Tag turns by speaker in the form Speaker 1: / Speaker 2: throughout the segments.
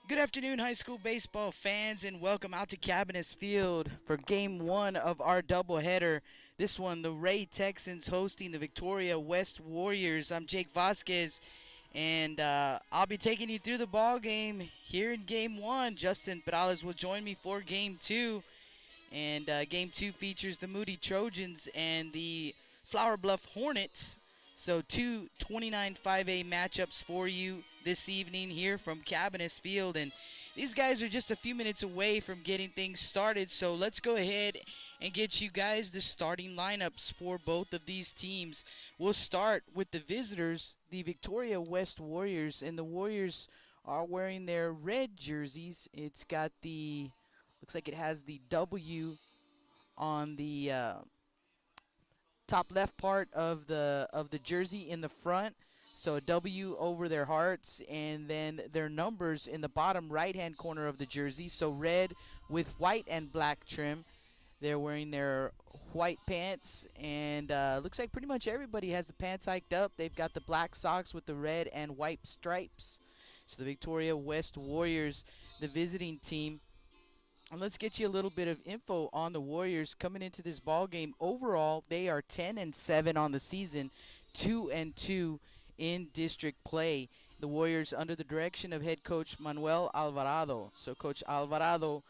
Speaker 1: Good afternoon, high school baseball fans, and welcome out to Cabinets Field for Game 1 of our doubleheader. This one, the Ray Texans hosting the Victoria West Warriors. I'm Jake Vasquez, and I'll be taking you through the ball game here in Game 1. Justin Perales will join me for Game 2, and Game 2 features the Moody Trojans and the Flower Bluff Hornets. So two 29 5A matchups for you this evening here from Cabinets Field. And these guys are just a few minutes away from getting things started. So let's go ahead and get you guys the starting lineups for both of these teams. We'll start with the visitors, the Victoria West Warriors. And the Warriors are wearing their red jerseys. It's got the, looks like it has the W on the top left part of the jersey in the front, so a W over their hearts, and then their numbers in the bottom right hand corner of the jersey, so red with white and black trim. They're wearing their white pants, and looks like pretty much everybody has the pants hiked up. They've got the black socks with the red and white stripes. So the Victoria West Warriors, the visiting team. And let's get you a little bit of info on the Warriors coming into this ball game. Overall, they are 10-7 on the season, 2-2 in district play. The Warriors under the direction of head coach Manuel Alvarado. So Coach Alvarado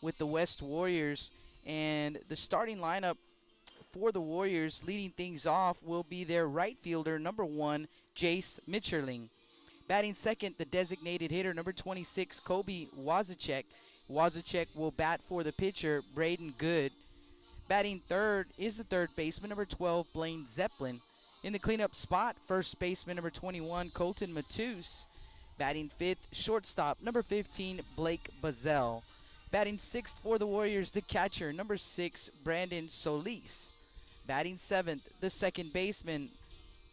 Speaker 1: with the West Warriors, and the starting lineup for the Warriors leading things off will be their right fielder, number 1, Jace Mitcherling. Batting second, the designated hitter, number 26, Kobe Wazacek. Wazacek will bat for the pitcher, Braden Good. Batting third is the third baseman, number 12, Blaine Zeppelin. In the cleanup spot, first baseman, number 21, Colton Matus. Batting fifth, shortstop, number 15, Blake Bazell. Batting sixth for the Warriors, the catcher, number 6, Brandon Solis. Batting seventh, the second baseman,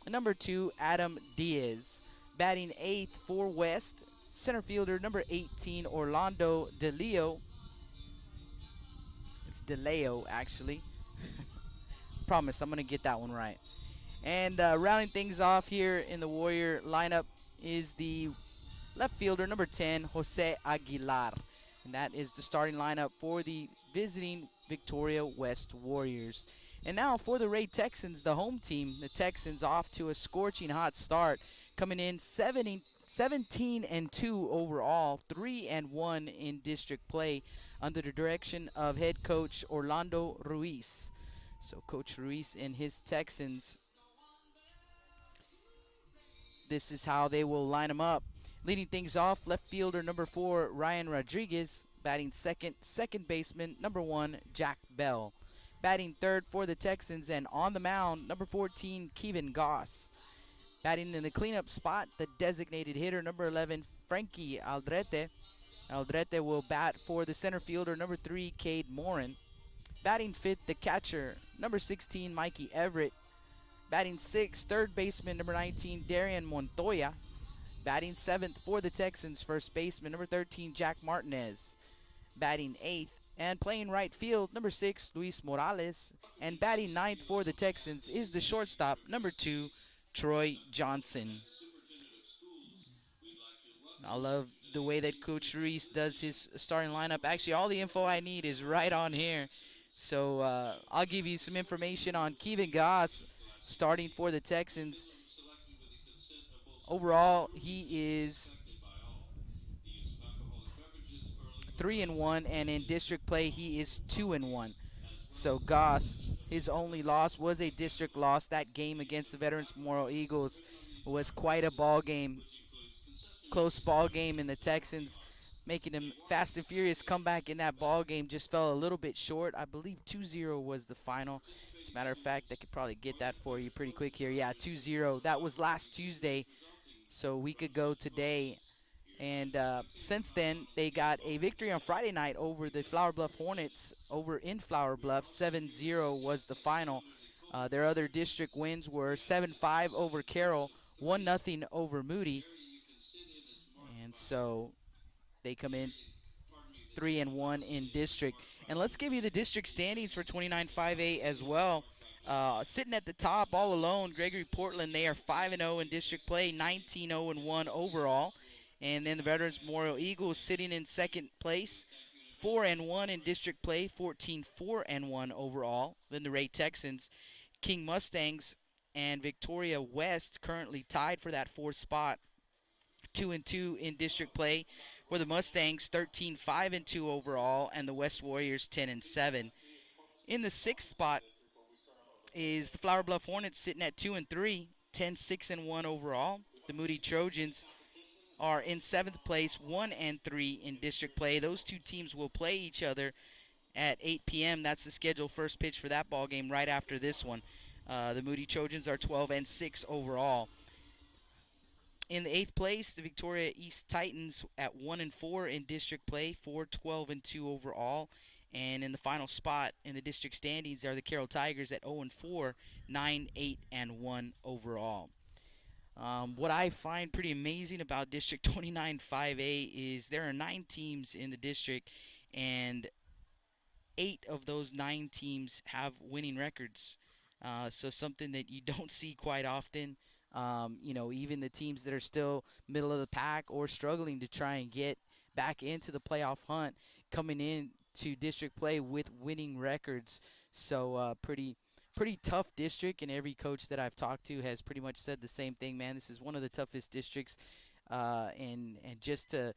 Speaker 1: number 2, Adam Diaz. Batting eighth for West, center fielder number 18, Orlando DeLeo. It's DeLeo, actually. Promise, I'm going to get that one right. And rounding things off here in the Warrior lineup is the left fielder number 10, Jose Aguilar. And that is the starting lineup for the visiting Victoria West Warriors. And now for the Ray Texans, the home team. The Texans off to a scorching hot start, coming in 17-2 overall, 3-1 in district play under the direction of head coach Orlando Ruiz. So Coach Ruiz and his Texans, this is how they will line them up. Leading things off, left fielder number 4, Ryan Rodriguez. Batting second, second baseman number 1, Jack Bell. Batting third for the Texans, and on the mound, number 14, Kevin Goss. Batting in the cleanup spot, the designated hitter, number 11, Frankie Aldrete. Aldrete will bat for the center fielder, number 3, Cade Morin. Batting fifth, the catcher, number 16, Mikey Everett. Batting sixth, third baseman, number 19, Darian Montoya. Batting seventh for the Texans, first baseman, number 13, Jack Martinez. Batting eighth and playing right field, number 6, Luis Morales. And batting ninth for the Texans is the shortstop, number 2, Troy Johnson. I love the way that Coach Ruiz does his starting lineup. Actually, all the info I need is right on here. So I'll give you some information on Kevin Goss starting for the Texans. Overall, he is 3-1, and in district play, he is 2-1. So Goss, his only loss was a district loss. That game against the Veterans Memorial Eagles was quite a ball game, close ball game, and the Texans making a fast and furious comeback in that ball game just fell a little bit short. I believe 2-0 was the final. As a matter of fact, I could probably get that for you pretty quick here. Yeah, 2-0. That was last Tuesday, so a week ago today. And since then, they got a victory on Friday night over the Flower Bluff Hornets over in Flower Bluff. 7-0 was the final. Their other district wins were 7-5 over Carroll, 1-0 over Moody. And so they come in 3-1 in district. And let's give you the district standings for 29-5A as well. Sitting at the top all alone, Gregory Portland, they are 5-0 in district play, 19-0-1 overall. And then the Veterans Memorial Eagles sitting in second place, 4-1 in district play, 14-4-1 overall. Then the Ray Texans, King Mustangs, and Victoria West currently tied for that fourth spot, 2-2 in district play. For the Mustangs, 13-5-2 overall, and the West Warriors 10-7. In the sixth spot is the Flower Bluff Hornets sitting at 2-3, 10-6-1 overall. The Moody Trojans are in seventh place, 1-3 in district play. Those two teams will play each other at 8 p.m. That's the scheduled first pitch for that ball game right after this one. The Moody Trojans are 12-6 overall. In the eighth place, the Victoria East Titans at 1-4 in district play, 4-12-2 overall. And in the final spot in the district standings are the Carroll Tigers at 0-4, 9-8-1 overall. What I find pretty amazing about District 29 5A is there are 9 teams in the district, and 8 of those 9 teams have winning records. So something that you don't see quite often. Even the teams that are still middle of the pack or struggling to try and get back into the playoff hunt coming in to district play with winning records. So pretty tough district, and every coach that I've talked to has pretty much said the same thing. Man, this is one of the toughest districts. And just to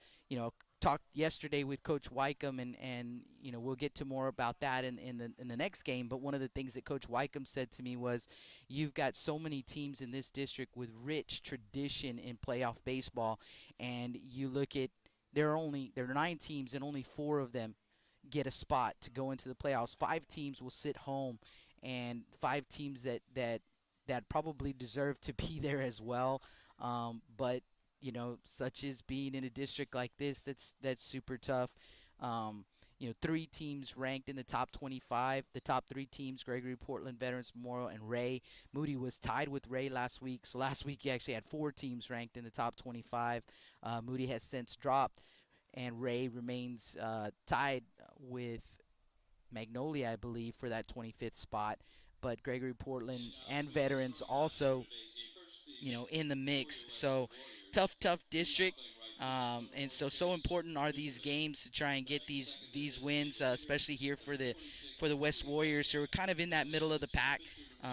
Speaker 1: talked yesterday with Coach Wycombe, and we'll get to more about that in the next game. But one of the things that Coach Wycombe said to me was, you've got so many teams in this district with rich tradition in playoff baseball, and you look at there are 9 teams, and only 4 of them get a spot to go into the playoffs. 5 teams will sit home, and 5 teams that probably deserve to be there as well. But such as being in a district like this, that's super tough. 3 teams ranked in the top 25. The top 3 teams, Gregory, Portland, Veterans Memorial, and Ray. Moody was tied with Ray last week. So last week he actually had 4 teams ranked in the top 25. Moody has since dropped, and Ray remains tied with Magnolia, I believe, for that 25th spot. But Gregory, Portland, and Veterans also in the mix. So tough district. And so important are these games to try and get these wins, especially here for the West Warriors, who are kind of in that middle of the pack,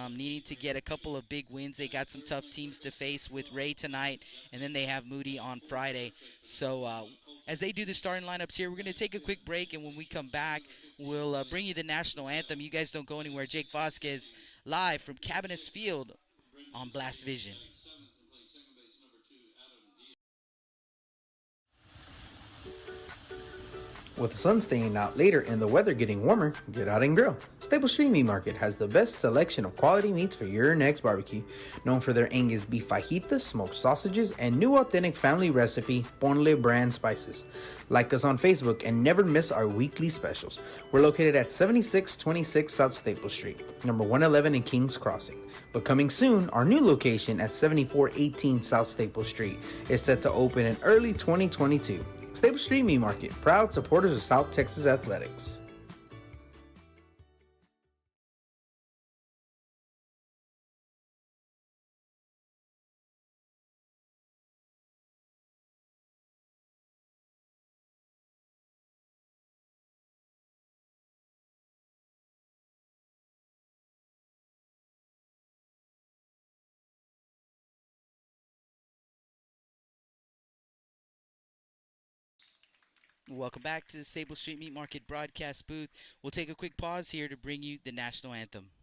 Speaker 1: needing to get a couple of big wins. They got some tough teams to face with Ray tonight, and then they have Moody on Friday. So as they do the starting lineups here, we're going to take a quick break, and when we come back, we'll bring you the national anthem. You guys don't go anywhere. Jake Vasquez live from Cabinets Field on Blast Vision.
Speaker 2: With the sun staying out later and the weather getting warmer, get out and grill. Staple Street Meat Market has the best selection of quality meats for your next barbecue. Known for their Angus beef fajitas, smoked sausages, and new authentic family recipe, Ponle brand spices. Like us on Facebook and never miss our weekly specials. We're located at 7626 South Staple Street, number 111 in Kings Crossing. But coming soon, our new location at 7418 South Staple Street is set to open in early 2022. Staple Street Meat Market, proud supporters of South Texas Athletics.
Speaker 1: Welcome back to the Staple Street Meat Market broadcast booth. We'll take a quick pause here to bring you the national anthem.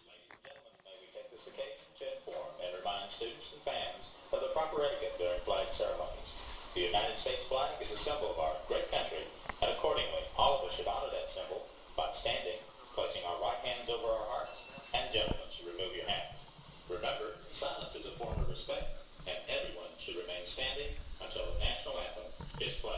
Speaker 3: Ladies and gentlemen, may we take this occasion to inform and remind students and fans of the proper etiquette during flag ceremonies. The United States flag is a symbol of our great country, and accordingly, all of us should honor that symbol by standing, placing our right hands over our hearts, and gentlemen should remove your hands. Remember, silence is a form of respect, and everyone should remain standing until the national anthem is played.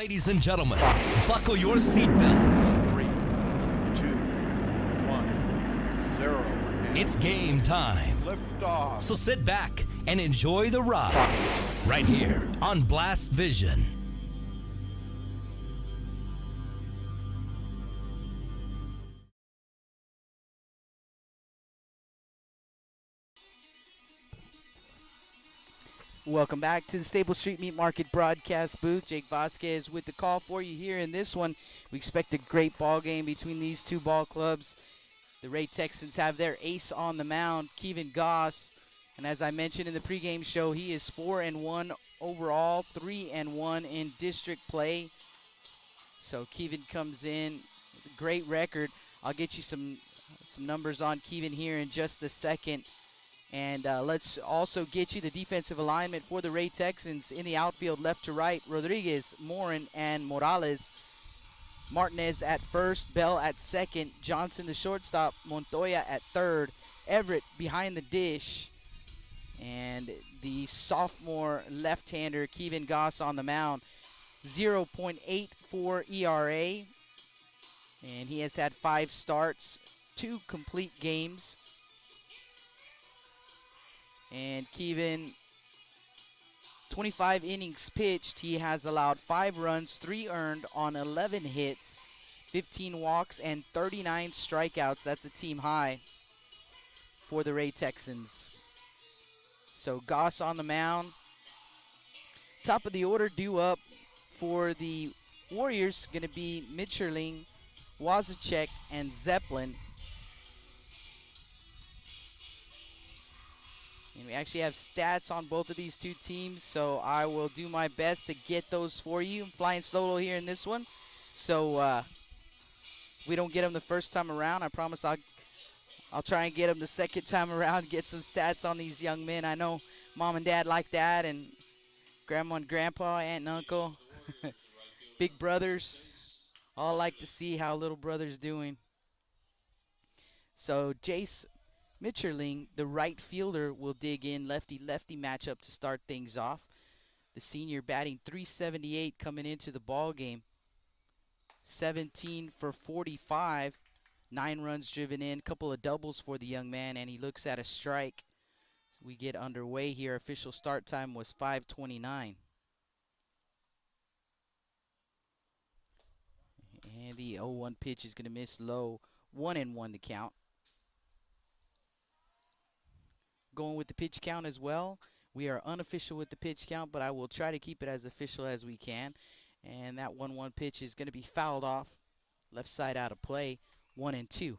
Speaker 4: Ladies and gentlemen, buckle your seatbelts.
Speaker 5: 3, 2, 1, 0.
Speaker 4: It's game time.
Speaker 5: Lift off.
Speaker 4: So sit back and enjoy the ride right here on Blast Vision.
Speaker 1: Welcome back to the Stable Street Meat Market broadcast booth. Jake Vasquez with the call for you here in this one. We expect a great ball game between these two ball clubs. The Ray Texans have their ace on the mound, Kevin Goss. And as I mentioned in the pregame show, he is 4-1 overall, 3-1 in district play. So Kevin comes in with a great record. I'll get you some numbers on Kevin here in just a second. And let's also get you the defensive alignment for the Ray Texans in the outfield, left to right. Rodriguez, Morin, and Morales. Martinez at first, Bell at second, Johnson the shortstop, Montoya at third, Everett behind the dish, and the sophomore left-hander Kevin Goss on the mound. 0.84 ERA, and he has had 5 starts, 2 complete games. And Kevin, 25 innings pitched. He has allowed 5 runs, 3 earned on 11 hits, 15 walks, and 39 strikeouts. That's a team high for the Ray Texans. So Goss on the mound. Top of the order due up for the Warriors going to be Mitscherling, Wazacek, and Zeppelin. And we actually have stats on both of these two teams, so I will do my best to get those for you. I'm flying solo here in this one, so if we don't get them the first time around, I promise I'll try and get them the second time around, get some stats on these young men. I know mom and dad like that, and grandma and grandpa, aunt and uncle, big brothers, all like to see how little brother's doing. So Jace Mitscherling, the right fielder, will dig in. Lefty-lefty matchup to start things off. The senior batting .378 coming into the ball game. 17 for 45. 9 runs driven in. Couple of doubles for the young man, and he looks at a strike. So we get underway here. Official start time was 5:29. And the 0-1 pitch is going to miss low. 1-1 the count. Going with the pitch count as well. We are unofficial with the pitch count, but I will try to keep it as official as we can. And that 1-1 pitch is going to be fouled off. Left side out of play. 1-2.
Speaker 6: If you could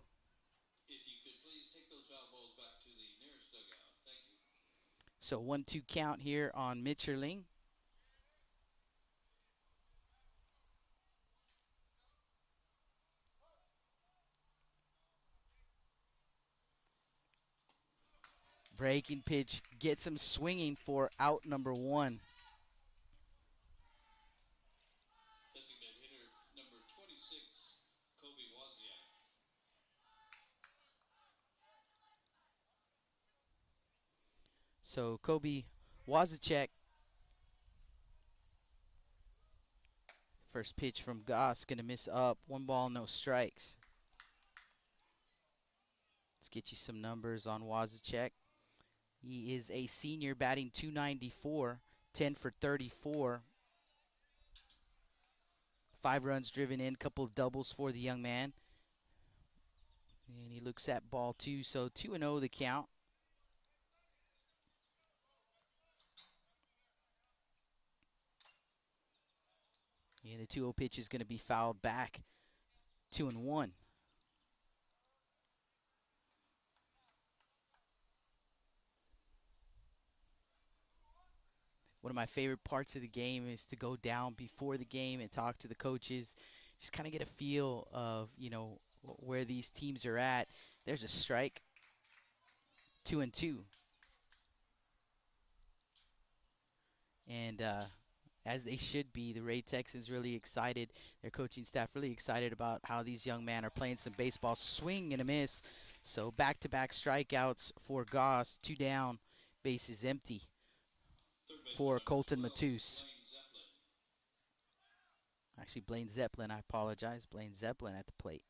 Speaker 6: please take those foul balls back to the nearest dugout. Thank you.
Speaker 1: So 1-2 count here on Mitscherling. Breaking pitch gets him swinging for out number 1.
Speaker 6: Designated hitter number 26, Kobe Wozniak.
Speaker 1: So Kobe Wazacek. First pitch from Goss going to miss up. 1 ball, no strikes. Let's get you some numbers on Wazacek. He is a senior batting .294, 10 for 34. 5 runs driven in, couple of doubles for the young man. And he looks at ball 2, so 2-0 the count. And the 2-0 pitch is going to be fouled back. 2-1. One of my favorite parts of the game is to go down before the game and talk to the coaches. Just kind of get a feel of, where these teams are at. There's a strike. 2-2. And as they should be, the Ray Texans really excited. Their coaching staff really excited about how these young men are playing some baseball. Swing and a miss. So back-to-back strikeouts for Goss. 2 down. Bases empty for Colton Matus. Actually, Blaine Zeppelin, I apologize. Blaine Zeppelin at the plate.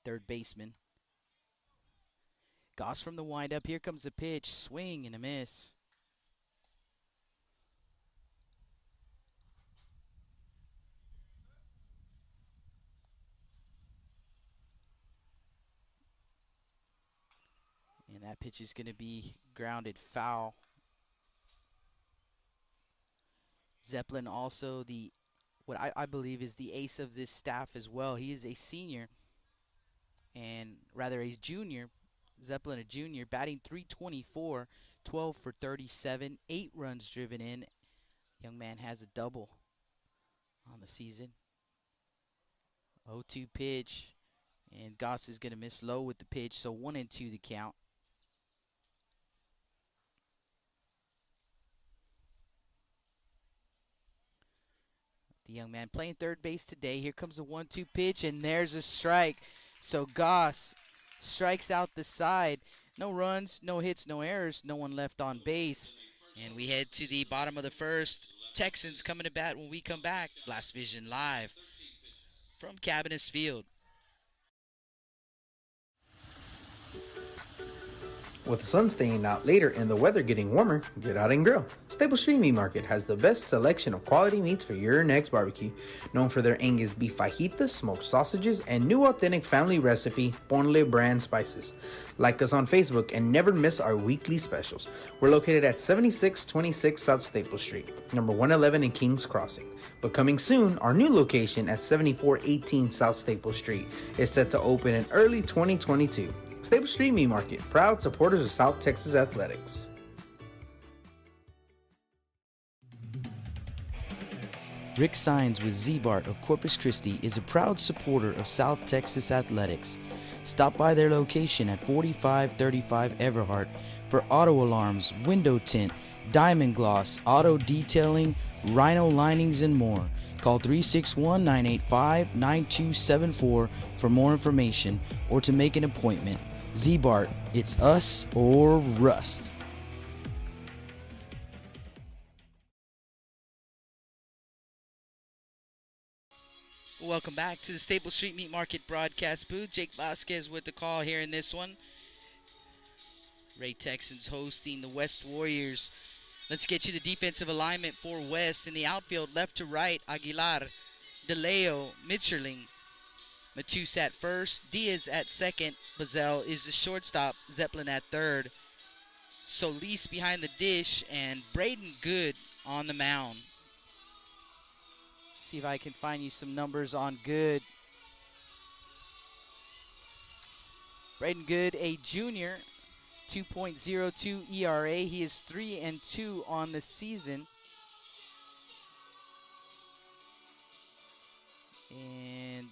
Speaker 1: Third baseman. Goss from the windup. Here comes the pitch. Swing and a miss. And that pitch is going to be grounded foul. Zeppelin also what I believe is the ace of this staff as well. He is a senior, and rather a junior. Zeppelin, a junior, batting .324, 12 for 37, 8 runs driven in. Young man has a double on the season. 0-2 pitch, and Goss is going to miss low with the pitch, so 1-2 the count. The young man playing third base today. Here comes a 1-2 pitch, and there's a strike. So Goss strikes out the side. No runs, no hits, no errors, no one left on base. And we head to the bottom of the first. Texans coming to bat when we come back. Blast Vision live from Cabinets Field.
Speaker 2: With the sun staying out later and the weather getting warmer, get out and grill. Stable Street Meat Market has the best selection of quality meats for your next barbecue. Known for their Angus beef fajitas, smoked sausages, and new authentic family recipe Ponle brand spices. Like us on Facebook and never miss our weekly specials. We're located at 7626 South Staple Street, number 111 in Kings Crossing. But coming soon, our new location at 7418 South Staple Street is set to open in early 2022. Stable Street Meat Market, proud supporters of South Texas Athletics.
Speaker 1: Rick Sines with Z-Bart of Corpus Christi is a proud supporter of South Texas Athletics. Stop by their location at 4535 Everhart for auto alarms, window tint, diamond gloss, auto detailing, rhino linings, and more. Call 361-985-9274 for more information or to make an appointment. Z-Bart, it's us or rust. Welcome back to the Staple Street Meat Market broadcast booth. Jake Vasquez with the call here in this one. Ray Texans hosting the West Warriors. Let's get you the defensive alignment for West. In the outfield, left to right, Aguilar, DeLeo, Mitcherling, Matus at first, Diaz at second, Bazell is the shortstop, Zeppelin at third, Solis behind the dish, and Braden Good on the mound. See if I can find you some numbers on Good. Braden Good, a junior, 2.02 ERA. He is 3-2 on the season. And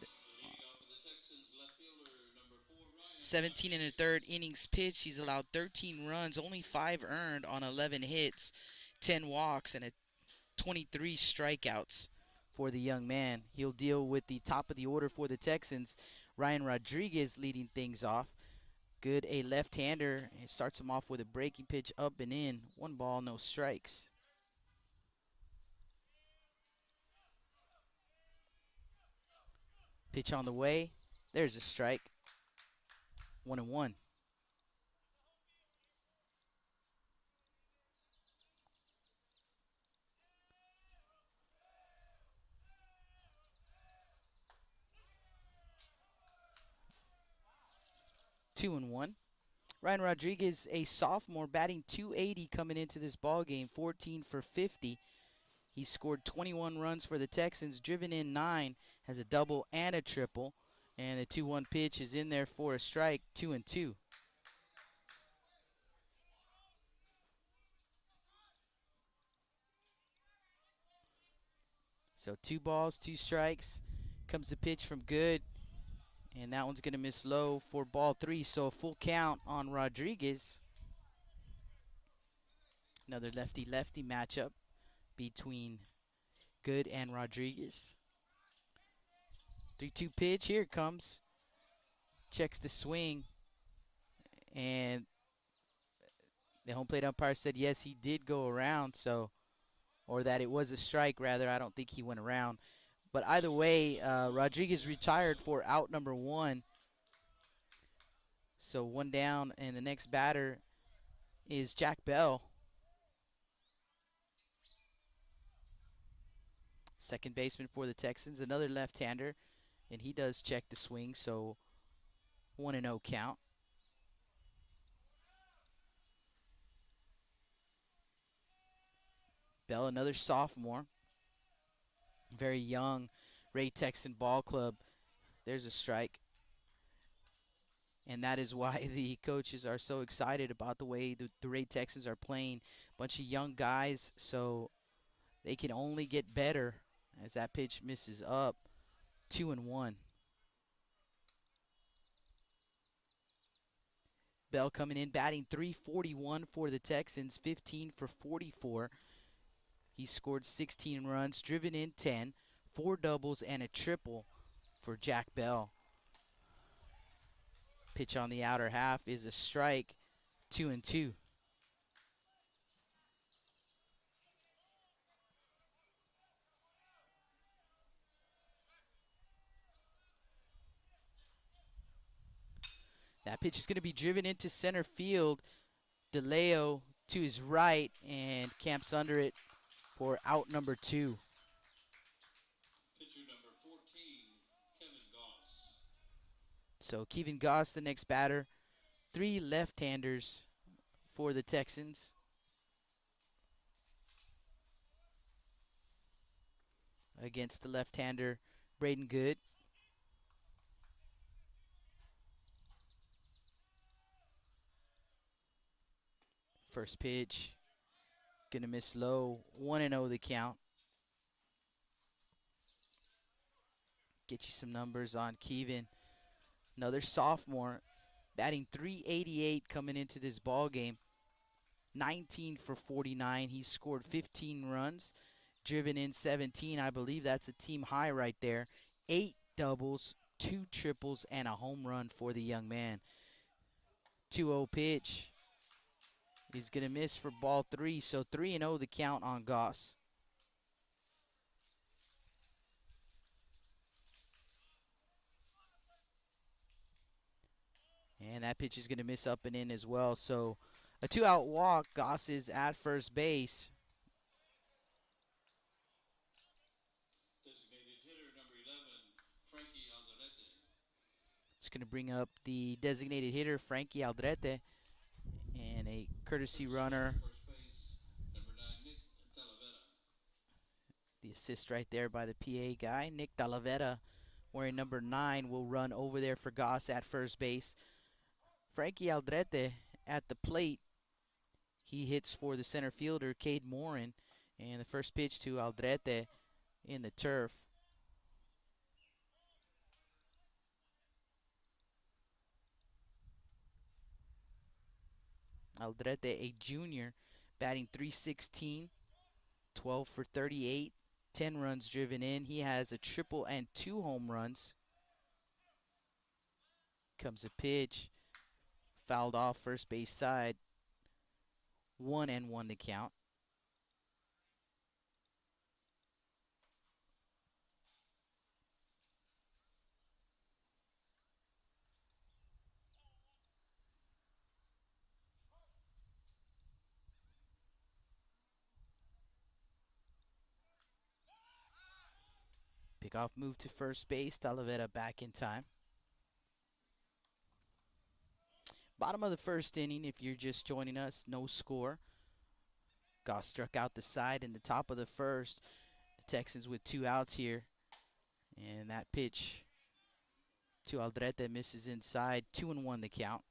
Speaker 1: 17 and a third innings pitched. He's allowed 13 runs, only 5 earned on 11 hits, 10 walks, and 23 strikeouts for the young man. He'll deal with the top of the order for the Texans. Ryan Rodriguez leading things off. Good, a left-hander. He starts him off with a breaking pitch up and in. 1 ball, no strikes. Pitch on the way. There's a strike. 1-1. Two and one. Ryan Rodriguez, a sophomore, batting .280 coming into this ball game, 14 for 50. He scored 21 runs for the Texans, driven in 9, has a double and a triple, and the 2-1 pitch is in there for a strike, 2-2. So 2 balls, 2 strikes. Comes the pitch from Good, and that one's going to miss low for ball 3. So a full count on Rodriguez. Another lefty-lefty matchup between Good and Rodriguez. 3-2 pitch, here it comes. Checks the swing, and the home plate umpire said yes, he did go around, so or that it was a strike, rather. I don't think he went around. But either way, Rodriguez retired for out number 1. So 1 down, and the next batter is Jack Bell. Second baseman for the Texans, another left-hander, and he does check the swing, so 1-0 count. Bell, another sophomore, very young, Ray Texan Ball Club. There's a strike. And that is why the coaches are so excited about the way the Ray Texans are playing. Bunch of young guys, so they can only get better as that pitch misses up. 2-1. Bell coming in, batting .341 for the Texans, 15 for 44. He scored 16 runs, driven in 10, 4 doubles, and a triple for Jack Bell. Pitch on the outer half is a strike, 2-2. That pitch is going to be driven into center field. DeLeo to his right and camps under it for out number 2.
Speaker 6: Pitcher number 14, Kevin Goss.
Speaker 1: So Kevin Goss, the next batter. 3 left-handers for the Texans. Against the left-hander, Braden Good. First pitch, gonna miss low. 1-0 the count. Get you some numbers on Kevin. Another sophomore, batting .388 coming into this ball game. 19 for 49. He scored 15 runs, driven in 17. I believe that's a team high right there. 8 doubles, 2 triples, and a home run for the young man. 2-0 pitch. He's going to miss for ball 3, so 3-0 the count on Goss. And that pitch is going to miss up and in as well. So a 2-out walk. Goss is at first base.
Speaker 6: Designated hitter number 11, Frankie Alderete.
Speaker 1: It's going to bring up the designated hitter, Frankie Aldrete, and a courtesy runner.
Speaker 6: First base, number 9, Nick Talavera.
Speaker 1: The assist right there by the PA guy. Nick Talavera, wearing number 9, will run over there for Goss at first base. Frankie Aldrete at the plate. He hits for the center fielder, Cade Morin. And the first pitch to Aldrete in the turf. Aldrete, a junior, batting .316, 12 for 38, 10 runs driven in. He has a triple and 2 home runs. Comes a pitch, fouled off first base side. 1-1 to count. Pickoff move to first base. Talavera back in time. Bottom of the first inning, if you're just joining us, no score. Goss struck out the side in the top of the first. The Texans with 2 outs here. And that pitch to Aldrete misses inside. 2-1 the count.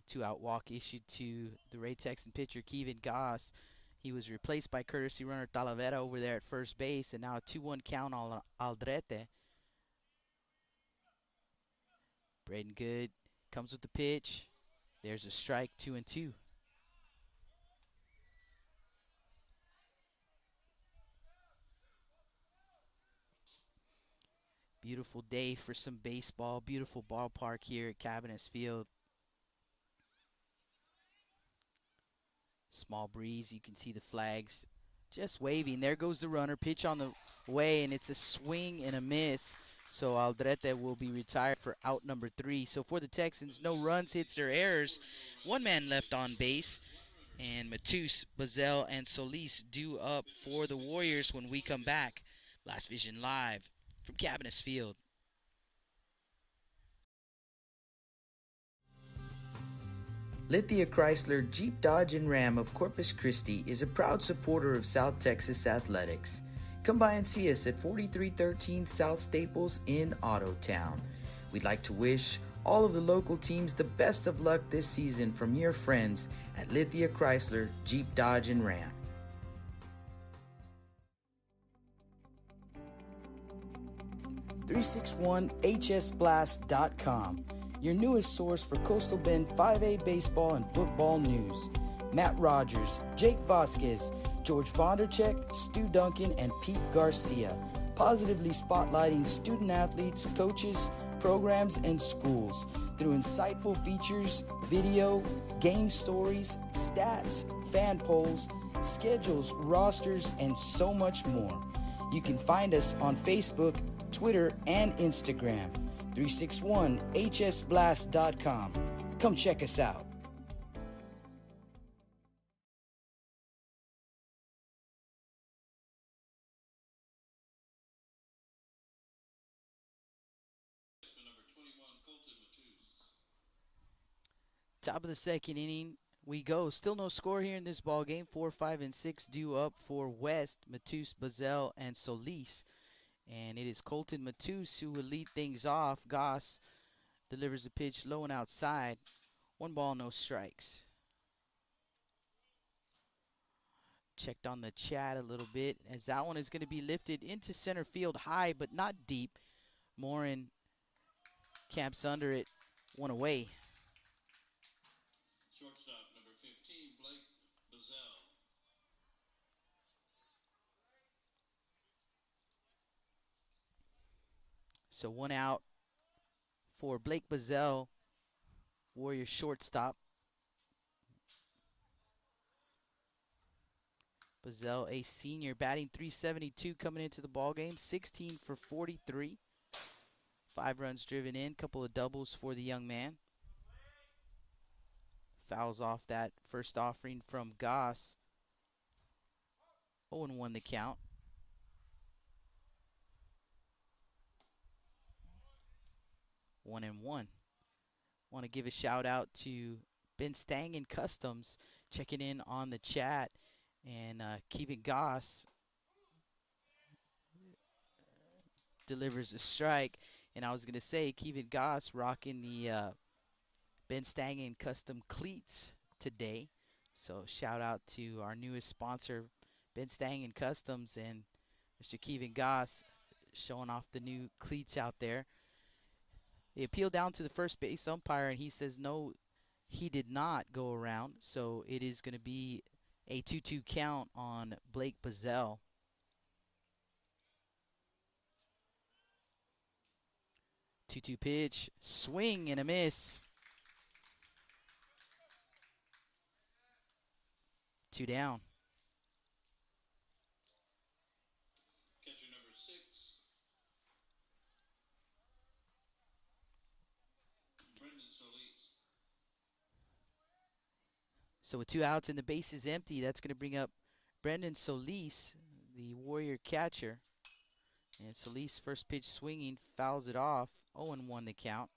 Speaker 1: Two-out walk issued to the Ray Texan pitcher, Kevin Goss. He was replaced by courtesy runner Talavera over there at first base, and now a 2-1 count on Aldrete. Braden Good comes with the pitch. There's a strike, 2-2. Beautiful day for some baseball. Beautiful ballpark here at Cabinets Field. Small breeze. You can see the flags just waving. There goes the runner. Pitch on the way, and it's a swing and a miss. So Aldrete will be retired for out number 3. So for the Texans, no runs, hits, or errors. One man left on base. And Matus, Bazell, and Solis due up for the Warriors when we come back. Last Vision Live from Cabinets Field.
Speaker 7: Lithia Chrysler Jeep Dodge and Ram of Corpus Christi is a proud supporter of South Texas athletics. Come by and see us at 4313 South Staples in Ottotown. We'd like to wish all of the local teams the best of luck this season from your friends at Lithia Chrysler Jeep Dodge and Ram. .361hsblast.com, your newest source for Coastal Bend 5A baseball and football news. Matt Rogers, Jake Vasquez, George Vondercheck, Stu Duncan, and Pete Garcia, positively spotlighting student athletes, coaches, programs, and schools through insightful features, video, game stories, stats, fan polls, schedules, rosters, and so much more. You can find us on Facebook, Twitter, and Instagram. 361hsblast.com. Come check us out.
Speaker 6: Number 21, Colton Matus.
Speaker 1: Top of the second inning we go. Still no score here in this ball game. 4, 5, and 6 due up for West, Matus, Bazell, and Solis. And it is Colton Matus who will lead things off. Goss delivers a pitch low and outside. 1 ball, no strikes. Checked on the chat a little bit as that one is going to be lifted into center field high but not deep. Morin camps under it. 1 away.
Speaker 6: Shortstop, number 15, Blake Bazell.
Speaker 1: So 1 out for Blake Bazell, Warrior shortstop. Bazell, a senior, batting .372 coming into the ball game, 16 for 43. 5 runs driven in, couple of doubles for the young man. Fouls off that first offering from Goss. 0-1 the count. One and one. Want to give a shout out to Ben Stang and Customs checking in on the chat, and Kevin Goss delivers a strike. And I was gonna say Kevin Goss rocking the Ben Stang and Custom cleats today. So shout out to our newest sponsor, Ben Stang and Customs, and Mr. Kevin Goss showing off the new cleats out there. They appeal down to the first base umpire, and he says no, he did not go around. So it is going to be a 2-2 count on Blake Bazell. Two-two pitch, swing and a miss. 2 down.
Speaker 6: Catcher number 6, Brendan Solis.
Speaker 1: So with 2 outs and the base is empty, that's going to bring up Brendan Solis, the Warrior catcher. And Solis, first pitch swinging, fouls it off. 0-1 the count.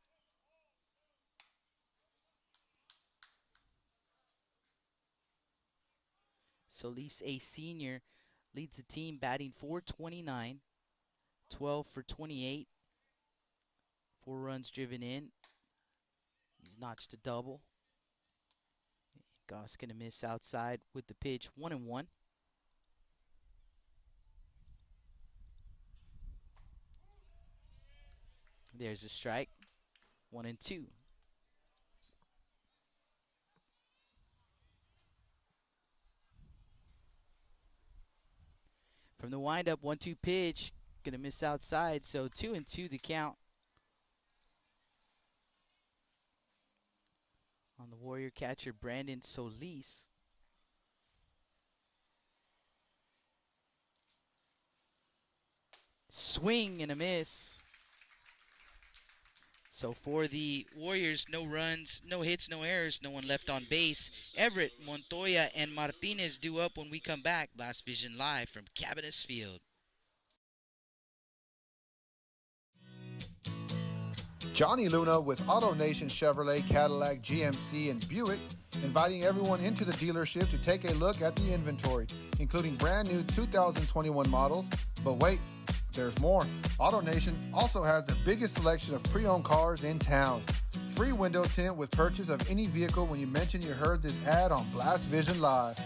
Speaker 1: Solis, a senior, leads the team batting .429, 12 for 28, 4 runs driven in. He's notched a double. Goss gonna miss outside with the pitch. 1-1. There's a strike. 1-2. From the windup, 1-2 pitch. Gonna miss outside, so 2-2 the count. On the Warrior catcher, Brandon Solis. Swing and a miss. So for the Warriors, no runs, no hits, no errors, no one left on base. Everett, Montoya, and Martinez due up when we come back. Blast Vision live from Cabinets Field.
Speaker 5: Johnny Luna with Auto Nation Chevrolet, Cadillac, GMC, and Buick, inviting everyone into the dealership to take a look at the inventory, including brand new 2021 models. But wait, there's more. Auto Nation also has the biggest selection of pre-owned cars in town. Free window tint with purchase of any vehicle when you mention you heard this ad on Blast Vision Live.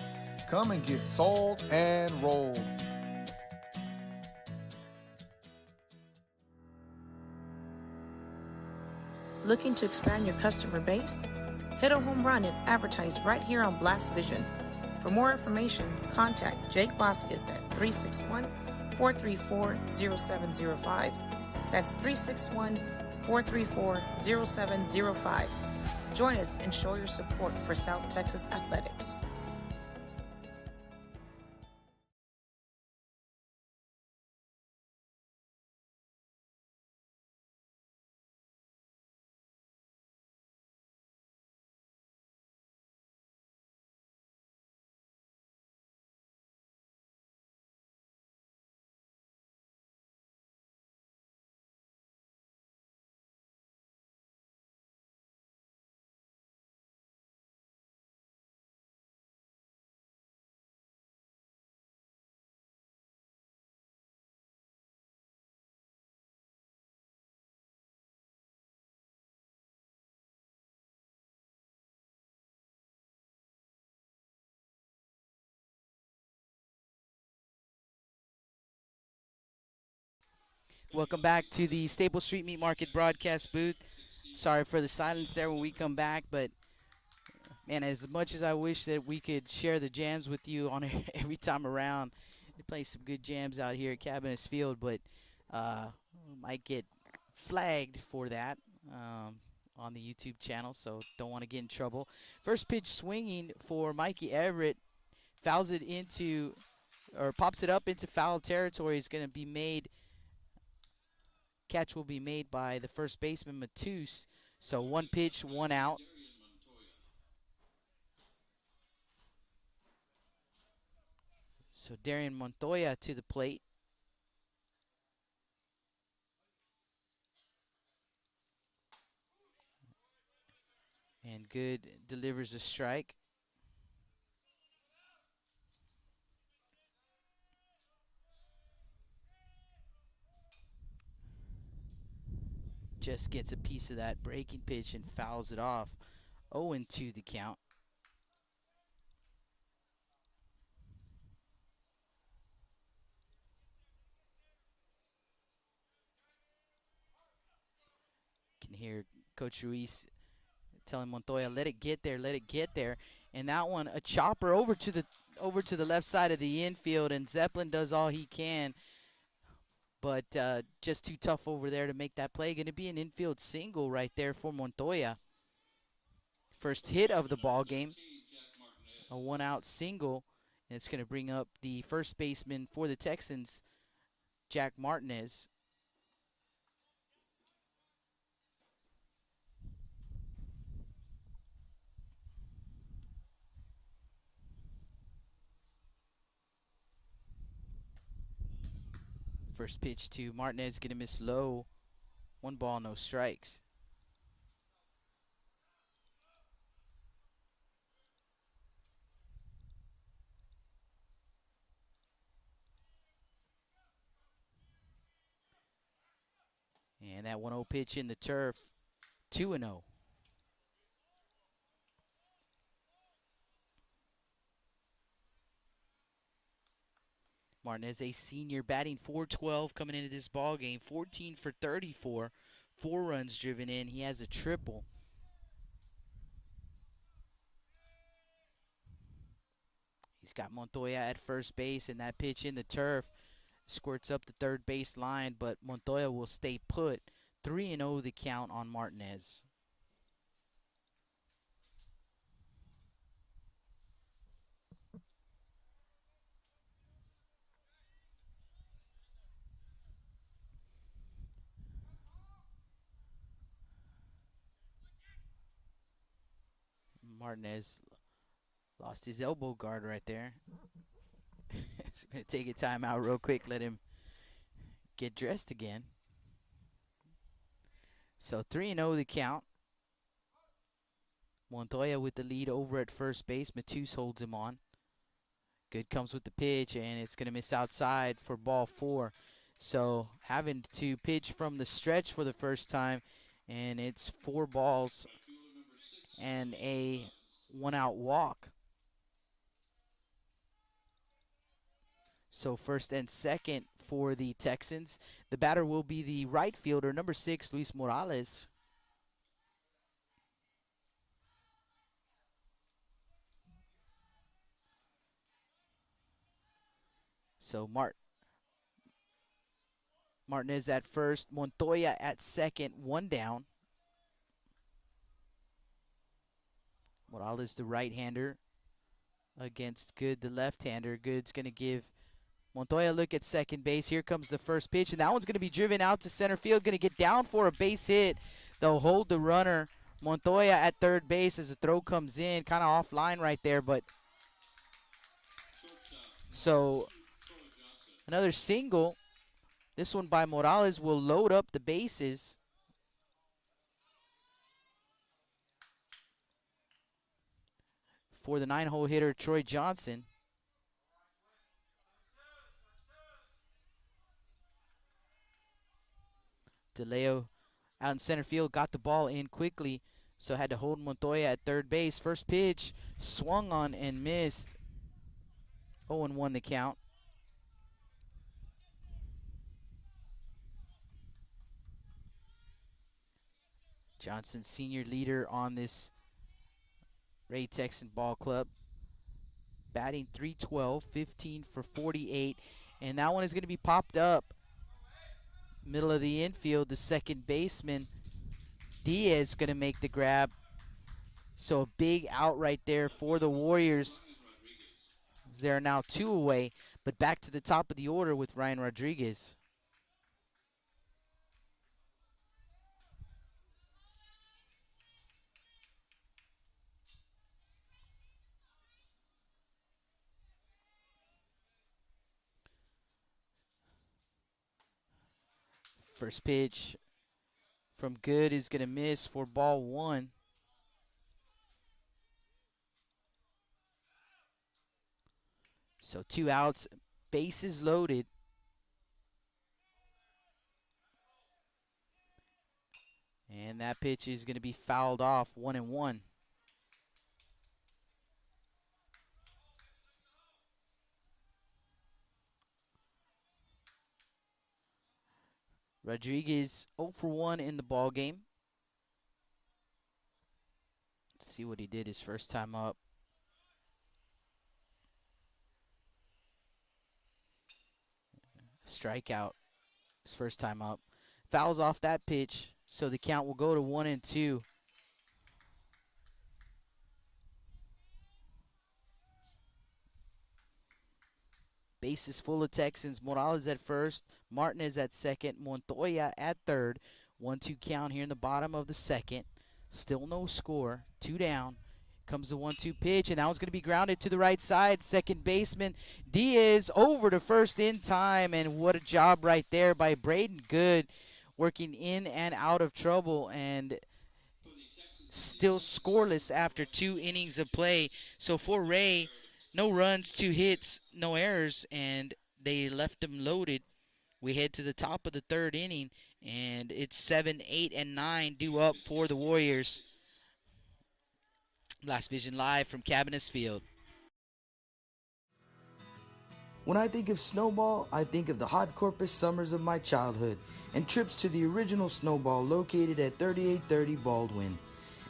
Speaker 5: Come and get sold and rolled.
Speaker 8: Looking to expand your customer base? Hit a home run and advertise right here on Blast Vision. For more information, contact Jake Vasquez at 361-434-0705. That's 361-434-0705. Join us and show your support for South Texas Athletics.
Speaker 1: Welcome back to the Staples Street Meat Market broadcast booth. Sorry for the silence there when we come back, but man, as much as I wish that we could share the jams with you on every time around, they play some good jams out here at Cabinets Field, but might get flagged for that on the YouTube channel, so don't want to get in trouble. First pitch swinging for Mikey Everett, fouls it into, or pops it up into foul territory. Is going to be made. Catch will be made by the first baseman, Matus. So one pitch, one out. So Darian Montoya to the plate. And Good delivers a strike. Just gets a piece of that breaking pitch and fouls it off. 0-2 the count. Can hear Coach Ruiz telling Montoya, let it get there, let it get there. And that one, a chopper over to the left side of the infield, and Zeppelin does all he can, but just too tough over there to make that play. Going to be an infield single right there for Montoya. First hit of the ball game, a one-out single, and it's going to bring up the first baseman for the Texans, Jack Martinez. First pitch to Martinez, going to miss low. 1 ball, no strikes. And that 1-0 pitch in the turf, 2-0. Martinez, a senior, batting .412 coming into this ball game, 14 for 34, 4 runs driven in. He has a triple. He's got Montoya at first base, and that pitch in the turf squirts up the third base line, but Montoya will stay put. 3-0 the count on Martinez. Martinez lost his elbow guard right there. He's going to take a timeout real quick, let him get dressed again. So 3-0 the count. Montoya with the lead over at first base. Matus holds him on. Good comes with the pitch, and it's going to miss outside for ball 4. So having to pitch from the stretch for the first time, and it's 4 balls and a 1-out walk. So first and second for the Texans. The batter will be the right fielder, number 6, Luis Morales. So Martinez at first, Montoya at second, 1 down. Morales, the right-hander, against Good, the left-hander. Good's going to give Montoya a look at second base. Here comes the first pitch, and that one's going to be driven out to center field. Going to get down for a base hit. They'll hold the runner. Montoya at third base as the throw comes in. Kind of offline right there, but so another single. This one by Morales will load up the bases. For the 9-hole hitter, Troy Johnson. DeLeo out in center field, got the ball in quickly, so had to hold Montoya at third base. First pitch, swung on and missed. 0-1 the count. Johnson, senior leader on this Ray Texan ball club. Batting .312, 15 for 48. And that one is going to be popped up. Middle of the infield, the second baseman, Diaz, going to make the grab. So a big out right there for the Warriors. They're now 2 away, but back to the top of the order with Ryan Rodriguez. First pitch from Good is going to miss for ball 1. So 2 outs, bases loaded. And that pitch is going to be fouled off, 1-1. Rodriguez 0 for 1 in the ball game. Let's see what he did his first time up. Strikeout his first time up. Fouls off that pitch, so the count will go to 1-2. Bases full of Texans. Morales at first, Martinez at second, Montoya at third. 1-2 count here in the bottom of the second. Still no score. 2 down. Comes the 1-2 pitch, and now it's going to be grounded to the right side. Second baseman Diaz over to first in time, and what a job right there by Braden Good, working in and out of trouble, and still scoreless after 2 innings of play. So for Ray, no runs, 2 hits, no errors, and they left them loaded. We head to the top of the 3rd inning, and it's 7, 8, and 9 due up for the Warriors. Blast Vision live from Cabinets Field.
Speaker 7: When I think of Snowball, I think of the hot Corpus summers of my childhood and trips to the original Snowball located at 3830 Baldwin.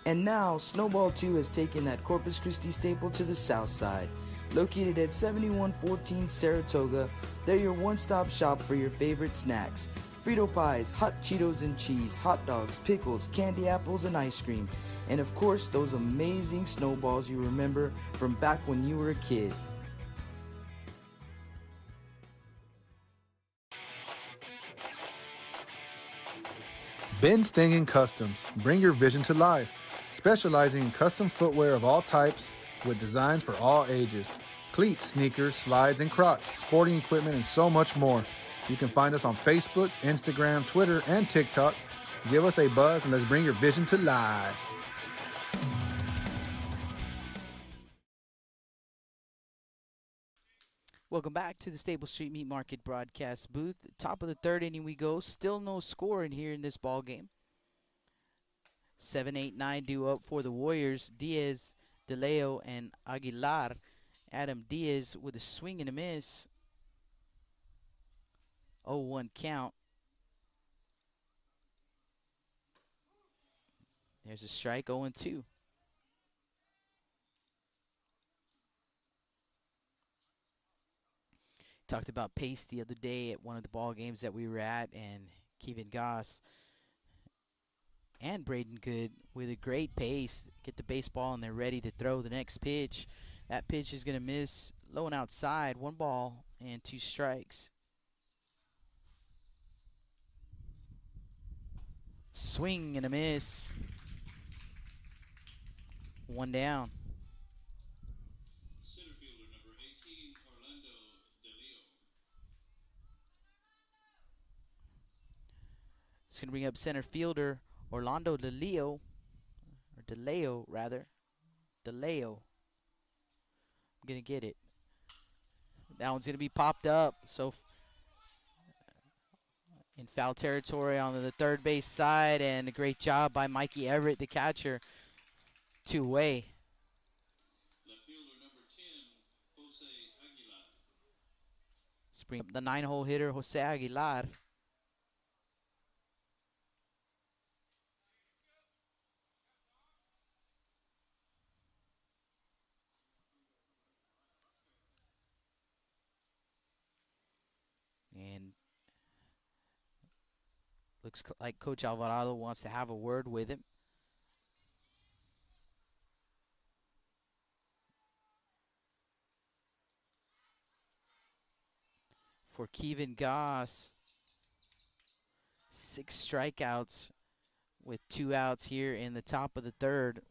Speaker 7: And now, Snowball 2 has taken that Corpus Christi staple to the south side. Located at 7114 Saratoga, they're your one-stop shop for your favorite snacks. Frito pies, hot Cheetos and cheese, hot dogs, pickles, candy apples, and ice cream. And of course, those amazing snowballs you remember from back when you were a kid.
Speaker 5: Ben Stingen Customs. Bring your vision to life. specializing in custom footwear of all types with designs for all ages. Cleats, sneakers, slides, and Crocs, sporting equipment, and so much more. You can find us on Facebook, Instagram, Twitter, and TikTok. Give us a buzz and let's bring your vision to life.
Speaker 1: Welcome back to the Stable Street Meat Market broadcast booth. Top of the third inning we go. Still no score in here in this ball game. 7, 8, 9 due up for the Warriors. Diaz, DeLeo, and Aguilar. Adam Diaz with a swing and a miss. 0-1 count. There's a strike, 0-2. Talked about pace the other day at one of the ball games that we were at, and Kevin Goss and Braden Good with a great pace. Get the baseball and they're ready to throw the next pitch. That pitch is going to miss low and outside. 1 ball and 2 strikes. Swing and a miss. 1 down.
Speaker 6: Center fielder number 18, Orlando DeLeo.
Speaker 1: It's going to bring up center fielder Orlando DeLeo, or DeLeo rather. DeLeo. I'm going to get it. That one's going to be popped up. So in foul territory on the third base side, and a great job by Mikey Everett, the catcher. 2 away.
Speaker 6: Left fielder number 10, Jose Aguilar.
Speaker 1: Let's bring up the 9-hole hitter, Jose Aguilar. And looks like Coach Alvarado wants to have a word with him. For Kevin Goss, 6 strikeouts with 2 outs here in the top of the third.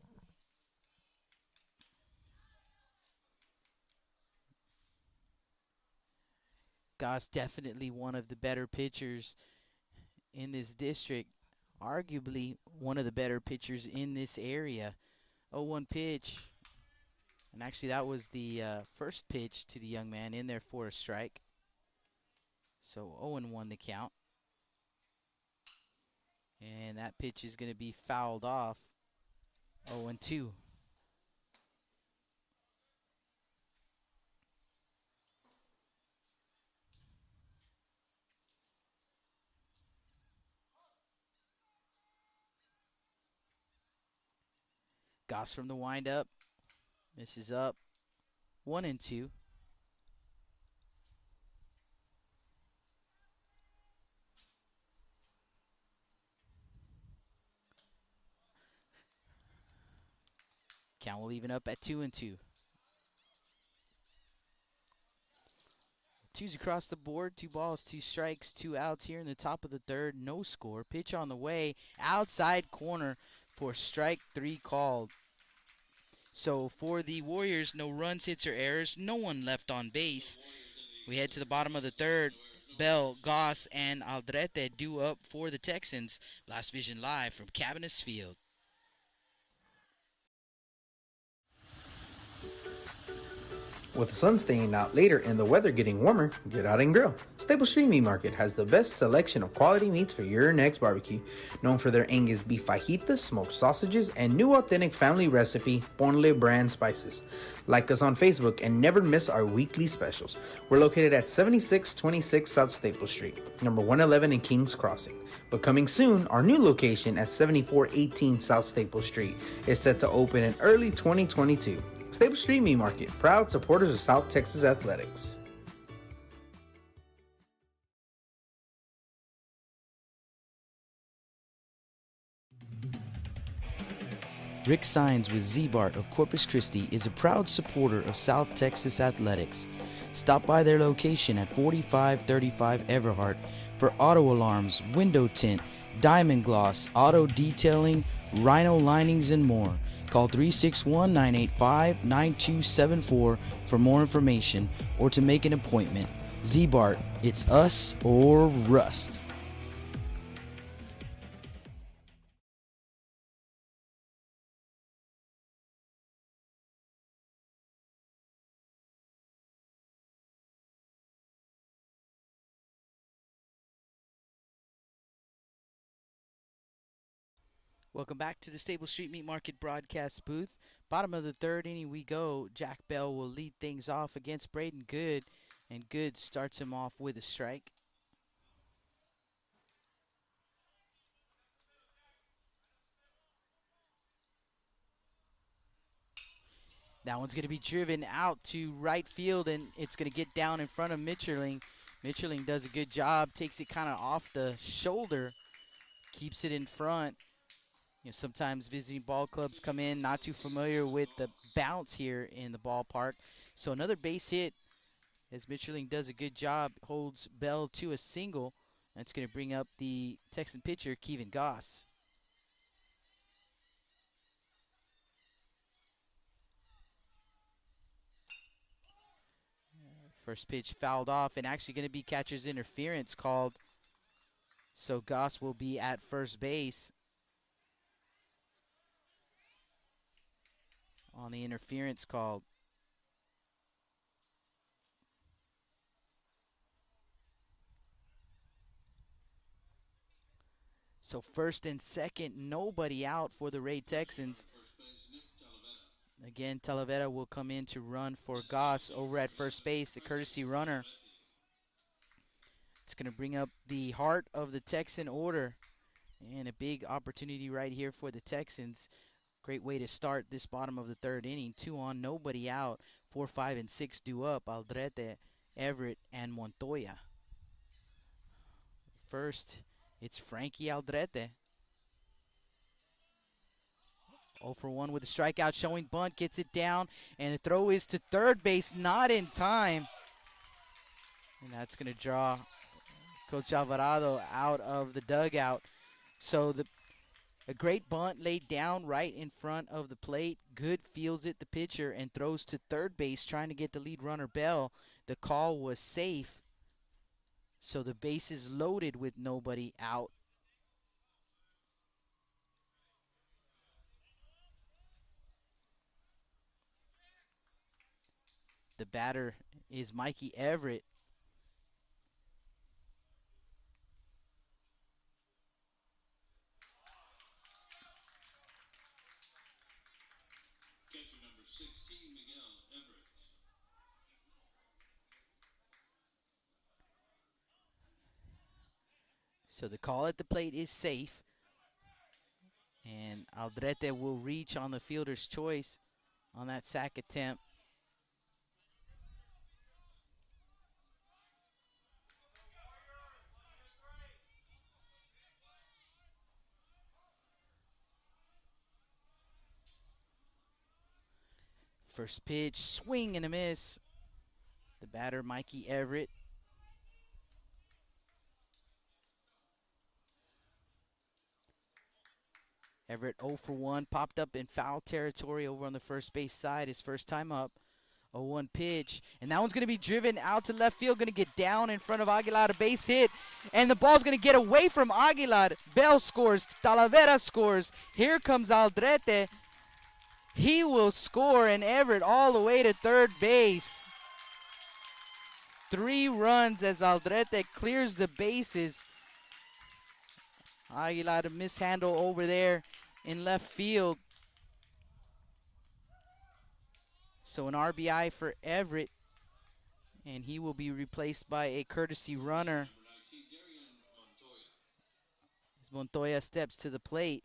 Speaker 1: Goss definitely one of the better pitchers in this district, arguably one of the better pitchers in this area. 0-1 pitch, and actually that was the first pitch to the young man in there for a strike. So 0-1 the count. And that pitch is going to be fouled off. 0-2. Goss from the windup. Misses up. 1-2. Count will even up at 2-2. 2s across the board, 2 balls, 2 strikes, 2 outs here in the top of the third. No score. Pitch on the way. Outside corner for strike 3 called. So for the Warriors, no runs, hits, or errors. No one left on base. We head to the bottom of the third. Bell, Goss, and Aldrete due up for the Texans. Blast Vision live from Cabinets Field.
Speaker 2: With the sun staying out later and the weather getting warmer, get out and grill. Stable Street Meat Market has the best selection of quality meats for your next barbecue. Known for their Angus beef fajitas, smoked sausages, and new authentic family recipe, Ponle brand spices. Like us on Facebook and never miss our weekly specials. We're located at 7626 South Staple Street, number 111 in Kings Crossing. But coming soon, our new location at 7418 South Staple Street is set to open in early 2022. Stable Street Meat Market, proud supporters of South Texas Athletics.
Speaker 7: Rick Sines with Z-Bart of Corpus Christi is a proud supporter of South Texas Athletics. Stop by their location at 4535 Everhart for auto alarms, window tint, diamond gloss, auto detailing, Rhino Linings, and more. Call 361-985-9274 for more information or to make an appointment. Z-Bart, it's us or rust.
Speaker 1: Welcome back to the Stable Street Meat Market broadcast booth. Bottom of the third inning we go. Jack Bell will lead things off against Braden Good, and Good starts him off with a strike. That one's going to be driven out to right field, and it's going to get down in front of Mitcherling. Mitcherling does a good job, takes it kind of off the shoulder, keeps it in front. You know, sometimes visiting ball clubs come in not too familiar with the bounce here in the ballpark. So another base hit as Mitcherling does a good job, holds Bell to a single. That's going to bring up the Texan pitcher, Kevin Goss. First pitch fouled off, and actually going to be catcher's interference called. So Goss will be at first base on the interference called. So first and second, nobody out for the Ray Texans. Again, Talavera will come in to run for Goss over at first base, the courtesy runner. It's going to bring up the heart of the Texan order, and a big opportunity right here for the Texans. Great way to start this bottom of the third inning. 2 on, nobody out. 4, 5, and 6 due up. Aldrete, Everett, and Montoya. First, it's Frankie Aldrete. 0 for 1 with a strikeout, showing bunt, gets it down, and the throw is to third base, not in time. And that's going to draw Coach Alvarado out of the dugout. So a great bunt laid down right in front of the plate. Good fields it, the pitcher, and throws to third base, trying to get the lead runner Bell. The call was safe, so the base is loaded with nobody out. The batter is Mikey Everett.
Speaker 6: Catcher number 16, Miguel Everett.
Speaker 1: So the call at the plate is safe, and Aldrete will reach on the fielder's choice on that sack attempt. First pitch, swing and a miss. The batter, Mikey Everett. Everett 0 for 1, popped up in foul territory over on the first base side, his first time up. 0-1 pitch, and that one's going to be driven out to left field, going to get down in front of Aguilar, a base hit, and the ball's going to get away from Aguilar. Bell scores, Talavera scores. Here comes Aldrete. He will score, and Everett all the way to third base. 3 runs as Aldrete clears the bases. Aguilar, a mishandle over there in left field. So an RBI for Everett, and he will be replaced by a courtesy runner as Montoya steps to the plate.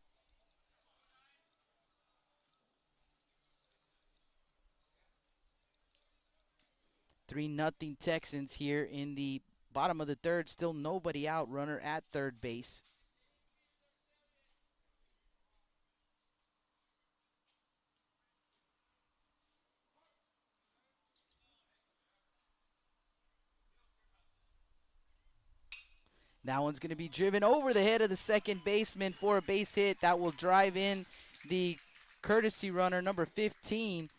Speaker 1: Three nothing Texans here in the bottom of the third. Still nobody out. Runner at third base. That one's going to be driven over the head of the second baseman for a base hit. That will drive in the courtesy runner, number 15.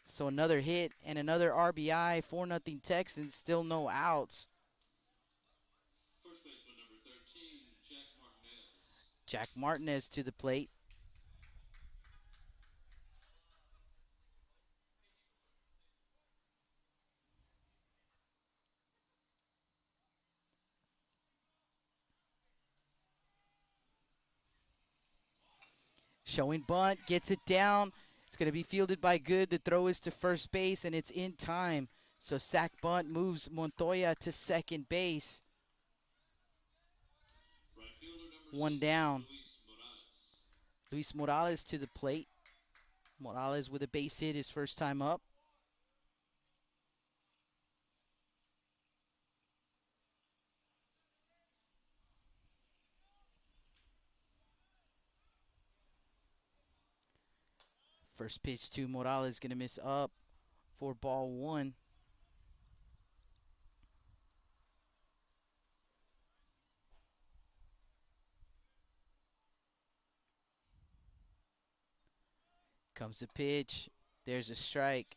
Speaker 1: So another hit and another RBI, 4-0 Texans, still no outs.
Speaker 6: First baseman number 13, Jack Martinez.
Speaker 1: Jack Martinez to the plate. Showing bunt, gets it down. It's going to be fielded by Good. The throw is to first base, and it's in time. So sack bunt moves Montoya to second base.
Speaker 6: Right fielder number
Speaker 1: One
Speaker 6: 6,
Speaker 1: down.
Speaker 6: Luis Morales.
Speaker 1: Luis Morales to the plate. Morales with a base hit his first time up. First pitch to Morales, going to miss up for ball one. Comes the pitch. There's a strike.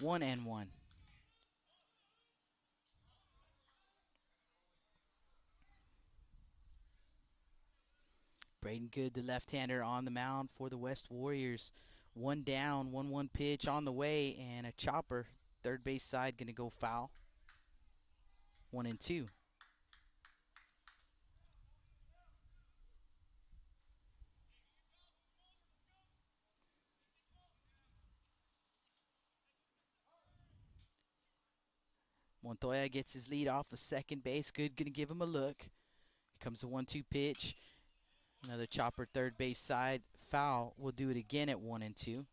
Speaker 1: 1-1. Braden Good, the left-hander, on the mound for the West Warriors. One down, 1-1 pitch on the way, and a chopper. Third base side going to go foul. 1-2. Montoya gets his lead off of second base. Good going to give him a look. Here comes the 1-2 pitch. Another chopper third base side. Foul. We'll do it again at 1-2.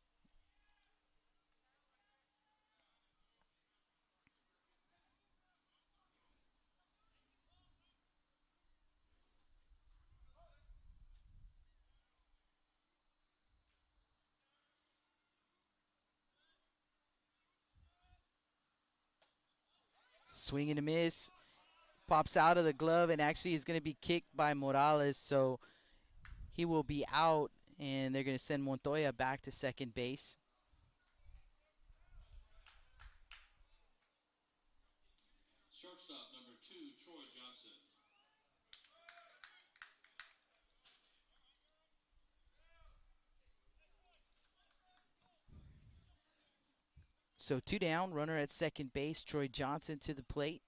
Speaker 1: Swing and a miss. Pops out of the glove and actually is going to be kicked by Morales. So he will be out, and they're going to send Montoya back to second base.
Speaker 6: Shortstop number 2, Troy Johnson.
Speaker 1: So 2 down, runner at second base. Troy Johnson to the plate.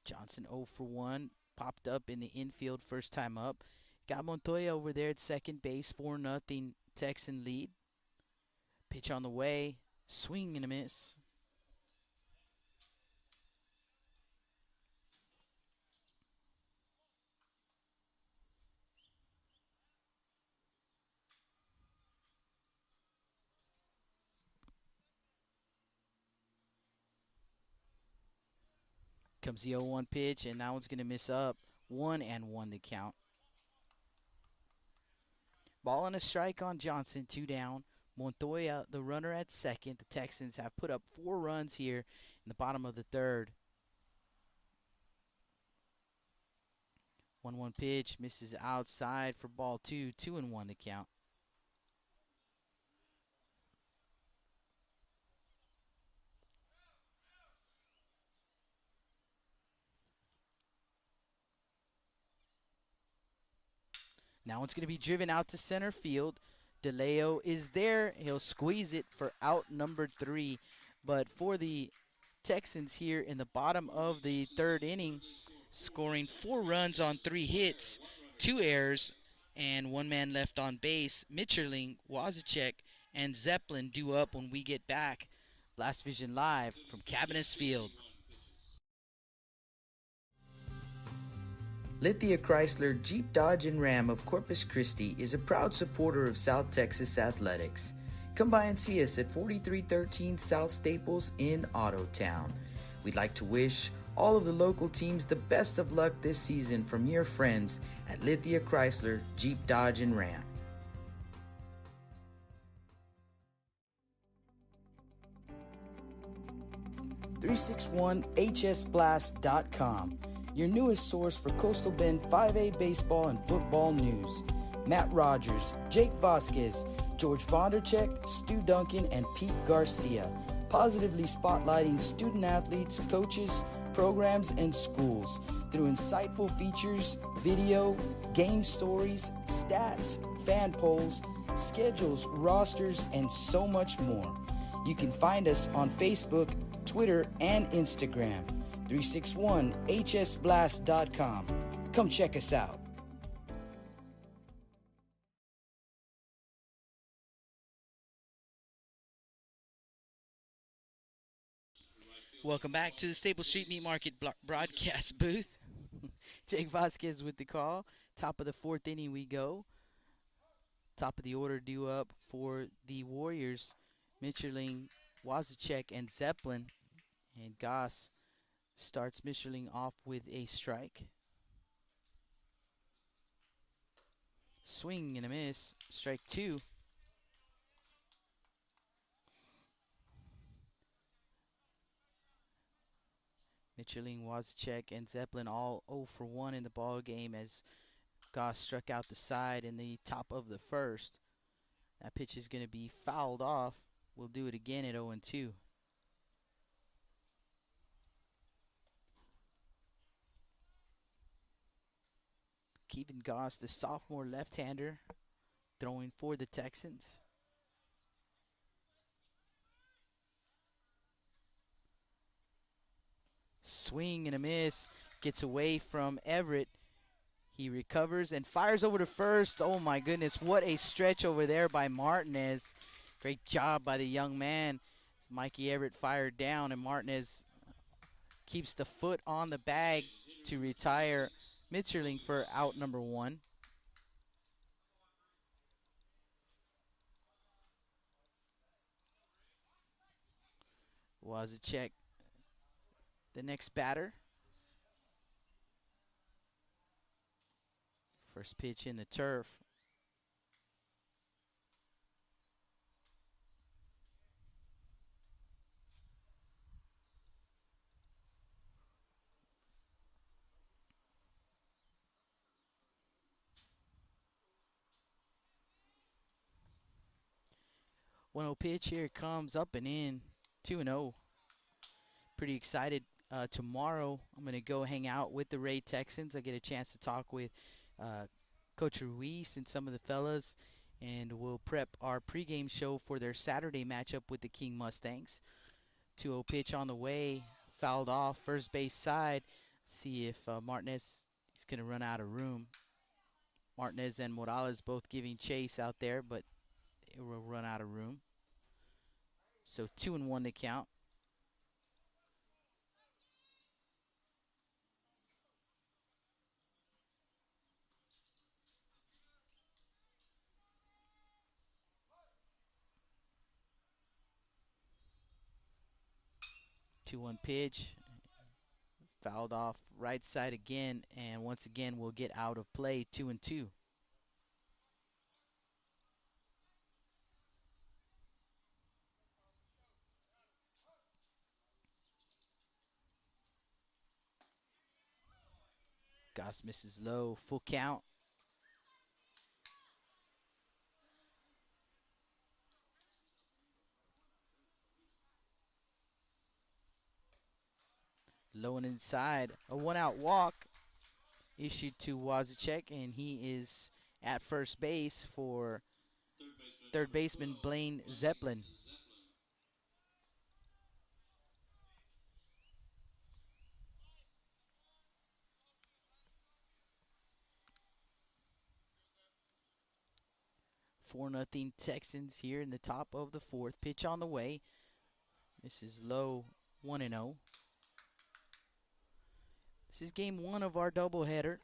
Speaker 1: Johnson 0 for 1. Popped up in the infield first time up. Got Montoya over there at second base. 4-0 Texan lead. Pitch on the way. Swing and a miss. Comes the 0-1 pitch, and that one's going to miss up. 1-1 the count. Ball and a strike on Johnson, 2 down. Montoya, the runner at second. The Texans have put up 4 runs here in the bottom of the third. 1-1 pitch, misses outside for ball 2. 2-1 the count. Now it's going to be driven out to center field. DeLeo is there. He'll squeeze it for out number 3. But for the Texans here in the bottom of the third inning, scoring 4 runs on 3 hits, 2 errors, and 1 man left on base. Mitcherling, Wazicek, and Zeppelin due up when we get back. Blast Vision Live from Cabinets Field.
Speaker 7: Lithia Chrysler Jeep Dodge and Ram of Corpus Christi is a proud supporter of South Texas athletics. Come by and see us at 4313 South Staples in Ottotown. We'd like to wish all of the local teams the best of luck this season from your friends at Lithia Chrysler Jeep Dodge and Ram. 361hsblast.com, your newest source for Coastal Bend 5A baseball and football news. Matt Rogers, Jake Vasquez, George Vondercheck, Stu Duncan, and Pete Garcia, positively spotlighting student athletes, coaches, programs, and schools through insightful features, video, game stories, stats, fan polls, schedules, rosters, and so much more. You can find us on Facebook, Twitter, and Instagram. 361hsblast.com. Come check us out.
Speaker 1: Welcome back to the Staples Street Meat Market broadcast booth. Jake Vasquez with the call. Top of the fourth inning we go. Top of the order due up for the Warriors. Mitscherling, Wazacek, and Zeppelin. And Goss starts Mitscherling off with a strike. Swing and a miss. Strike two. Mitscherling, Wazacek, and Zeppelin all 0 for 1 in the ball game as Goss struck out the side in the top of the first. That pitch is going to be fouled off. We'll do it again at 0-2. Kevin Goss, the sophomore left-hander, throwing for the Texans. Swing and a miss. Gets away from Everett. He recovers and fires over to first. Oh my goodness, what a stretch over there by Martinez. Great job by the young man. Mikey Everett fired down, and Martinez keeps the foot on the bag to retire Mitscherling for out number 1. Wazacek, the next batter. First pitch in the turf. One 0 pitch, here it comes, up and in, 2-0. Pretty excited. Tomorrow I'm going to go hang out with the Ray Texans. I get a chance to talk with Coach Ruiz and some of the fellas, and we'll prep our pregame show for their Saturday matchup with the King Mustangs. 2-0 pitch on the way, fouled off, first base side. See if Martinez is going to run out of room. Martinez and Morales both giving chase out there, but it will run out of room. So 2-1 to count. Two-one pitch, fouled off right side again, and once again we'll get out of play. 2-2. Goss misses low, full count. Low and inside, a 1-out walk issued to Wazacek, and he is at first base for third baseman Blaine Zeppelin. Four nothing Texans here in the top of the fourth. Pitch on the way. This is low, 1-0. This is game 1 of our doubleheader.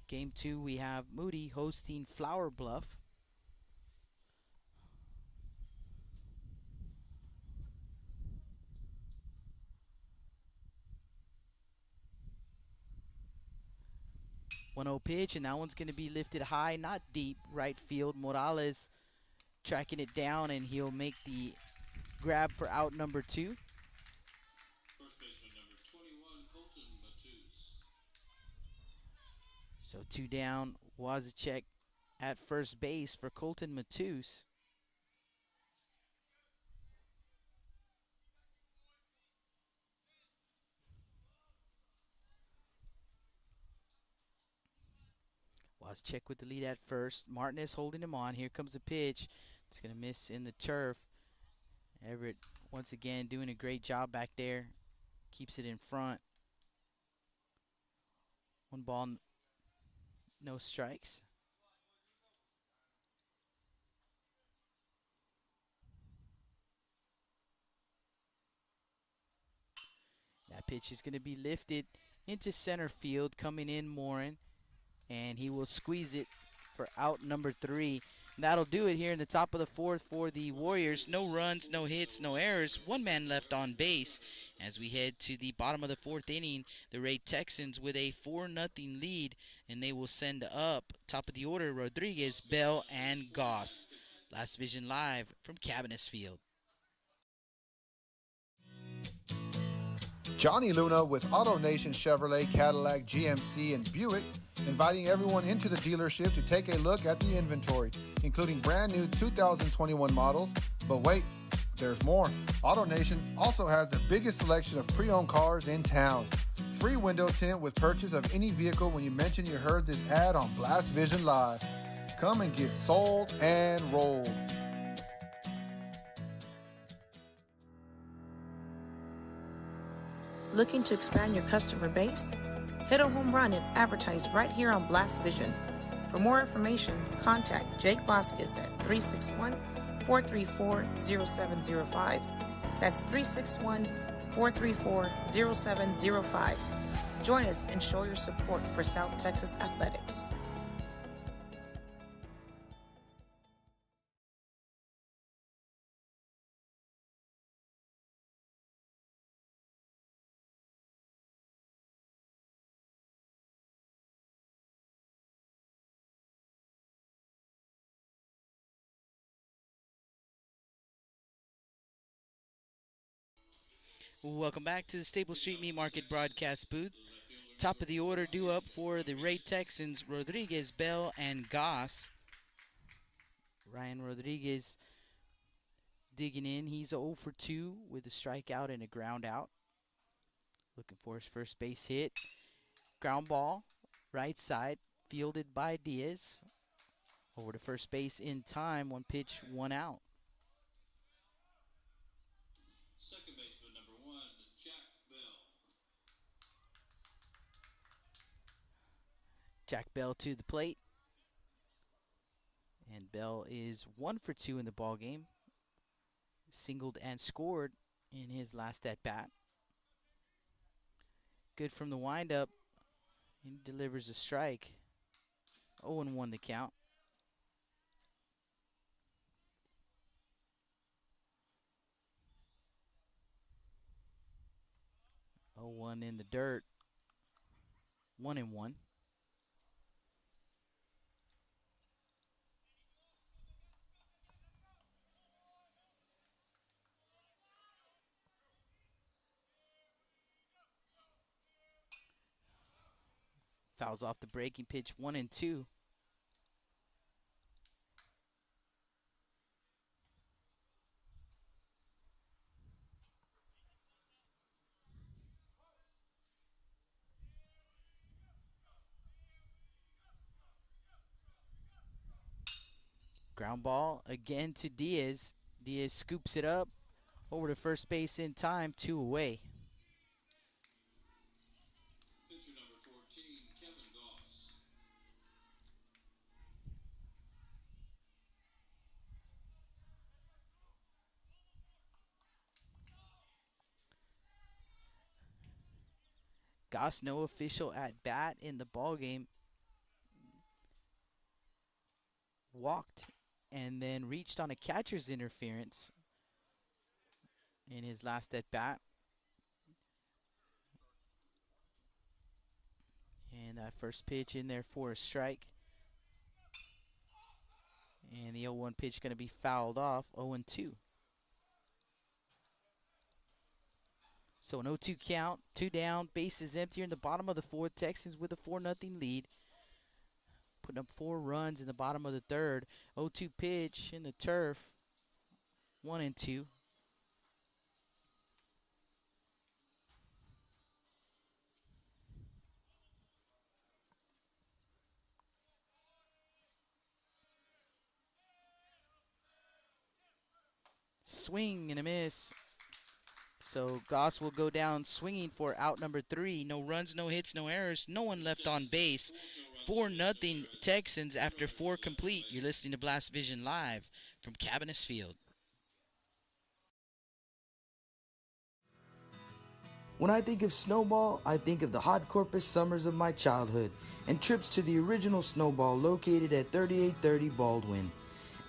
Speaker 1: Game 2, we have Moody hosting Flower Bluff. One 0 pitch, and that one's going to be lifted high, not deep, right field. Morales tracking it down, and he'll make the grab for out number 2. So 2 down, Wazachek at first base for Colton Matus. Wazachek with the lead at first. Martinez holding him on. Here comes the pitch. It's going to miss in the turf. Everett once again doing a great job back there. Keeps it in front. 1 ball, no strikes. That pitch is going to be lifted into center field. Coming in, Morin. And he will squeeze it for out number 3. And that'll do it here in the top of the 4th for the Warriors. No runs, no hits, no errors. 1 man left on base. As we head to the bottom of the 4th inning, the Ray Texans with a 4-0 lead. And they will send up, top of the order, Rodriguez, Bell, and Goss. Blast Vision live from Cabinets Field.
Speaker 5: Johnny Luna with AutoNation Chevrolet, Cadillac, GMC, and Buick, inviting everyone into the dealership to take a look at the inventory, including brand new 2021 models. But wait, there's more. AutoNation also has the biggest selection of pre-owned cars in town. Free window tint with purchase of any vehicle when you mention you heard this ad on Blast Vision Live. Come and get sold and rolled.
Speaker 8: Looking to expand your customer base? Hit a home run and advertise right here on Blast Vision. For more information, contact Jake Vasquez at 361-434-0705. That's 361-434-0705. Join us and show your support for South Texas Athletics.
Speaker 1: Welcome back to the Staples Street Meat Market broadcast booth. Top of the order due up for the Ray Texans, Rodriguez, Bell, and Goss. Ryan Rodriguez digging in. He's 0 for 2 with a strikeout and a ground out. Looking for his first base hit. Ground ball, right side, fielded by Diaz. Over to first base in time. 1 pitch, 1 out.
Speaker 6: Second baseman number 1, Jack Bell.
Speaker 1: Jack Bell to the plate. And Bell is 1 for 2 in the ball game. Singled and scored in his last at bat. Good from the windup. He delivers a strike. 0-1 the count. Oh, 1 in the dirt. 1-1. Fouls off the breaking pitch. 1-2. Ground ball again to Diaz. Diaz scoops it up over to first base in time. 2 away.
Speaker 6: Pitcher number 14, Kevin Goss.
Speaker 1: Goss, no official at bat in the ball game. Walked and then reached on a catcher's interference in his last at bat. And that first pitch in there for a strike. And the 0-1 pitch going to be fouled off. 0-2. So an 0-2 count, 2 down, bases empty in the bottom of the 4th. Texans with a 4-0 lead. putting up 4 runs in the bottom of the third. 0-2 pitch in the turf. 1-2. Swing and a miss. So Goss will go down swinging for out number 3. No runs, no hits, no errors. No one left on base. 4-0 Texans after 4 complete. You're listening to Blast Vision live from Cabinets Field.
Speaker 7: When I think of Snowball, I think of the hot Corpus summers of my childhood and trips to the original Snowball located at 3830 Baldwin.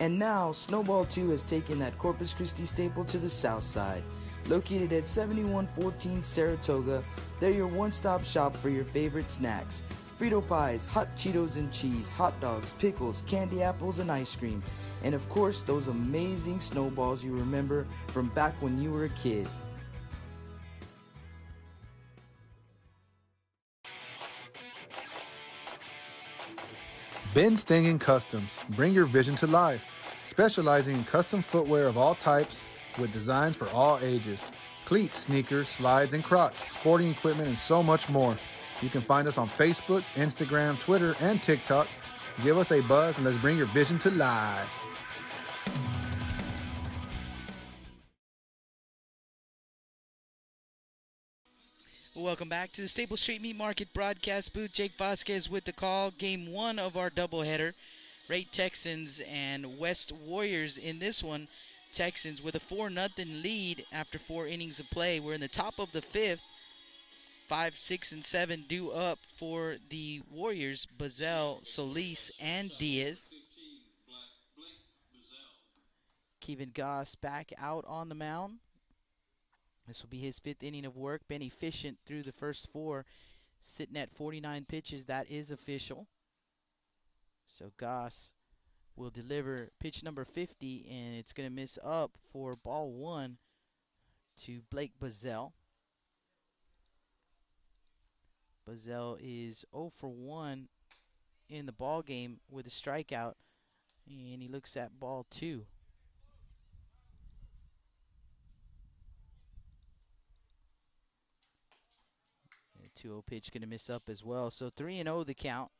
Speaker 7: And now, Snowball 2 has taken that Corpus Christi staple to the south side. Located at 7114 Saratoga, they're your one-stop shop for your favorite snacks. Frito pies, hot Cheetos and cheese, hot dogs, pickles, candy apples, and ice cream. And of course, those amazing snowballs you remember from back when you were a kid.
Speaker 5: Ben Stingen Customs. Bring your vision to life. Specializing in custom footwear of all types with designs for all ages. Cleats, sneakers, slides, and Crocs, sporting equipment, and so much more. You can find us on Facebook, Instagram, Twitter, and TikTok. Give us a buzz and let's bring your vision to life.
Speaker 1: Welcome back to the Staple Street Meat Market broadcast booth. Jake Vasquez with the call. Game 1 of our doubleheader. Ray Texans and West Warriors in this one. Texans with a 4-0 lead after 4 innings of play. We're in the top of the 5th. 5, 6, and 7 due up for the Warriors. Bazell, Solis, and Diaz. Kevin Goss back out on the mound. This will be his 5th inning of work. Been efficient through the first 4, sitting at 49 pitches. That is official. So Goss will deliver pitch number 50, and it's going to miss up for ball 1 to Blake Bazell. Bazell is 0 for 1 in the ball game with a strikeout, and he looks at ball 2. The 2-0 pitch going to miss up as well. So 3-0 the count.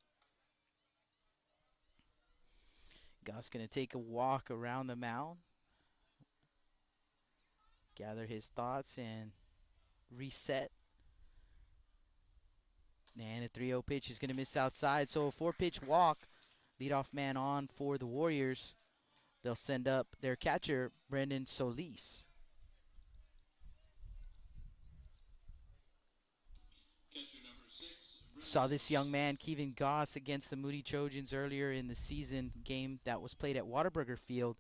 Speaker 1: Goss going to take a walk around the mound, gather his thoughts, and reset. And a 3-0 pitch is going to miss outside. So a 4-pitch walk. Leadoff man on for the Warriors. They'll send up their catcher, Brendan Solis. Saw this young man, Kevin Goss, against the Moody Trojans earlier in the season game that was played at Whataburger Field,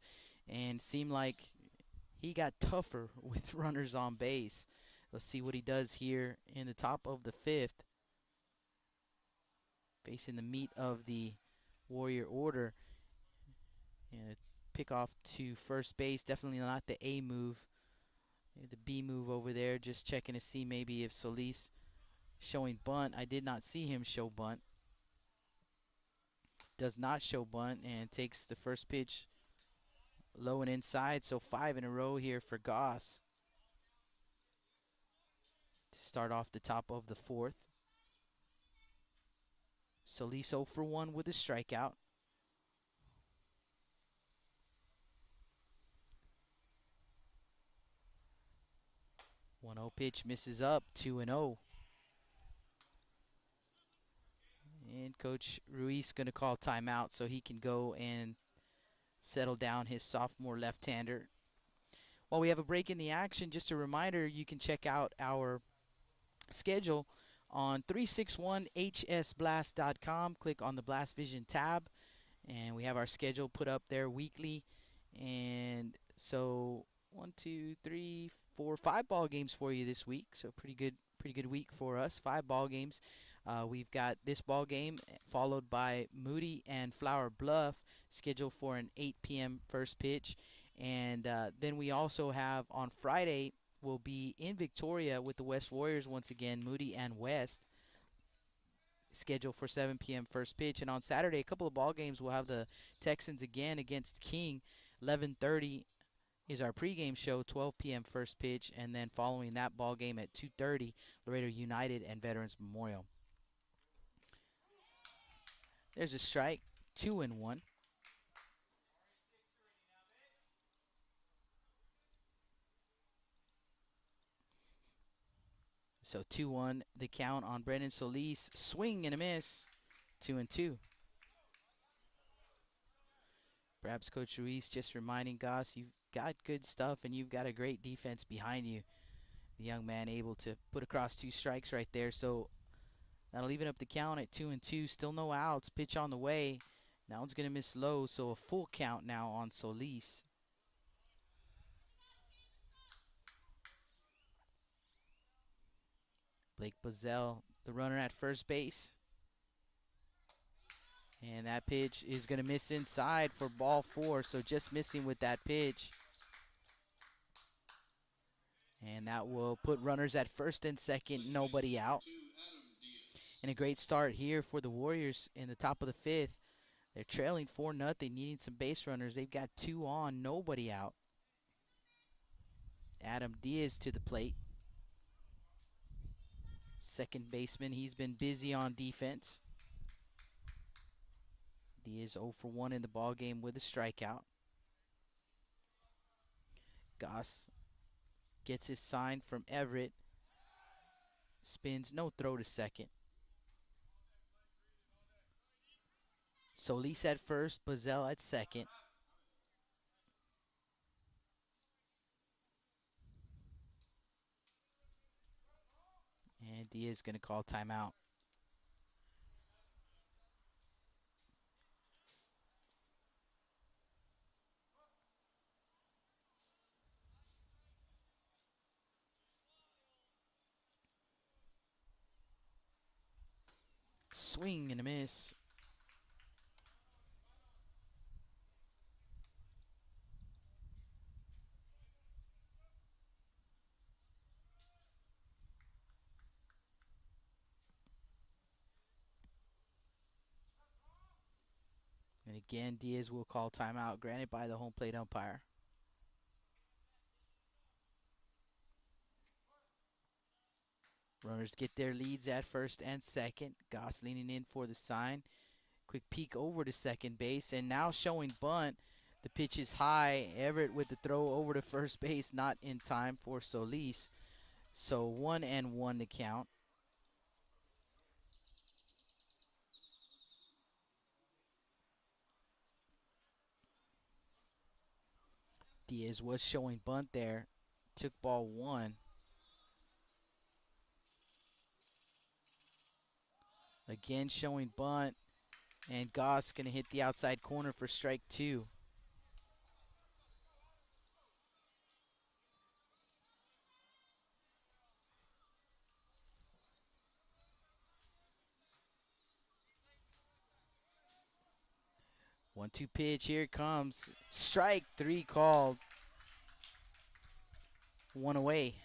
Speaker 1: and seemed like he got tougher with runners on base. Let's see what he does here in the top of the 5th. Facing the meat of the Warrior order. And a pick off to first base. Definitely not the A move. The B move over there. Just checking to see maybe if Solis showing bunt. I did not see him show bunt. Does not show bunt and takes the first pitch low and inside. So 5 in a row here for Goss to start off the top of the 4th. Solis 0 for 1 with a strikeout. One 0 pitch misses up. 2-0. And Coach Ruiz going to call timeout so he can go and settle down his sophomore left-hander. While we have a break in the action, just a reminder, you can check out our schedule on 361hsblast.com. Click on the Blast Vision tab, and we have our schedule put up there weekly. And so 1, 2, 3, 4, 5 ball games for you this week. So pretty good week for us. 5 ball games. We've got this ball game followed by Moody and Flower Bluff, scheduled for an 8 p.m. first pitch. And then we also have on Friday, we'll be in Victoria with the West Warriors once again, Moody and West, scheduled for 7 p.m. first pitch. And on Saturday, a couple of ball games. We'll have the Texans again against King. 11:30 is our pregame show, 12 p.m. first pitch, and then following that ball game at 2:30, Laredo United and Veterans Memorial. There's a strike, 2-1. So 2-1 the count on Brendan Solis. Swing and a miss, 2-2. Perhaps Coach Ruiz just reminding Goss, you've got good stuff and you've got a great defense behind you. The young man able to put across 2 strikes right there. So that'll even up the count at 2-2. Still no outs. Pitch on the way. That one's going to miss low, so a full count now on Solis. Blake Buzzell, the runner at first base. And that pitch is going to miss inside for ball 4, so just missing with that pitch. And that will put runners at first and second, nobody out. And a great start here for the Warriors in the top of the 5th. They're trailing 4-0, needing some base runners. They've got 2 on, nobody out. Adam Diaz to the plate. Second baseman, he's been busy on defense. Diaz 0 for 1 in the ball game with a strikeout. Goss gets his sign from Everett. Spins, no throw to second. Solis at first, Buzzell at second. And Diaz going to call timeout. Swing and a miss. And again, Diaz will call timeout, granted by the home plate umpire. Runners get their leads at first and second. Goss leaning in for the sign. Quick peek over to second base, and now showing bunt. The pitch is high. Everett with the throw over to first base, not in time for Solis. So 1-1 to count. Diaz was showing bunt there. Took ball 1. Again showing bunt. And Goss going to hit the outside corner for strike 2. One-two pitch, here it comes. Strike 3 called. 1 away.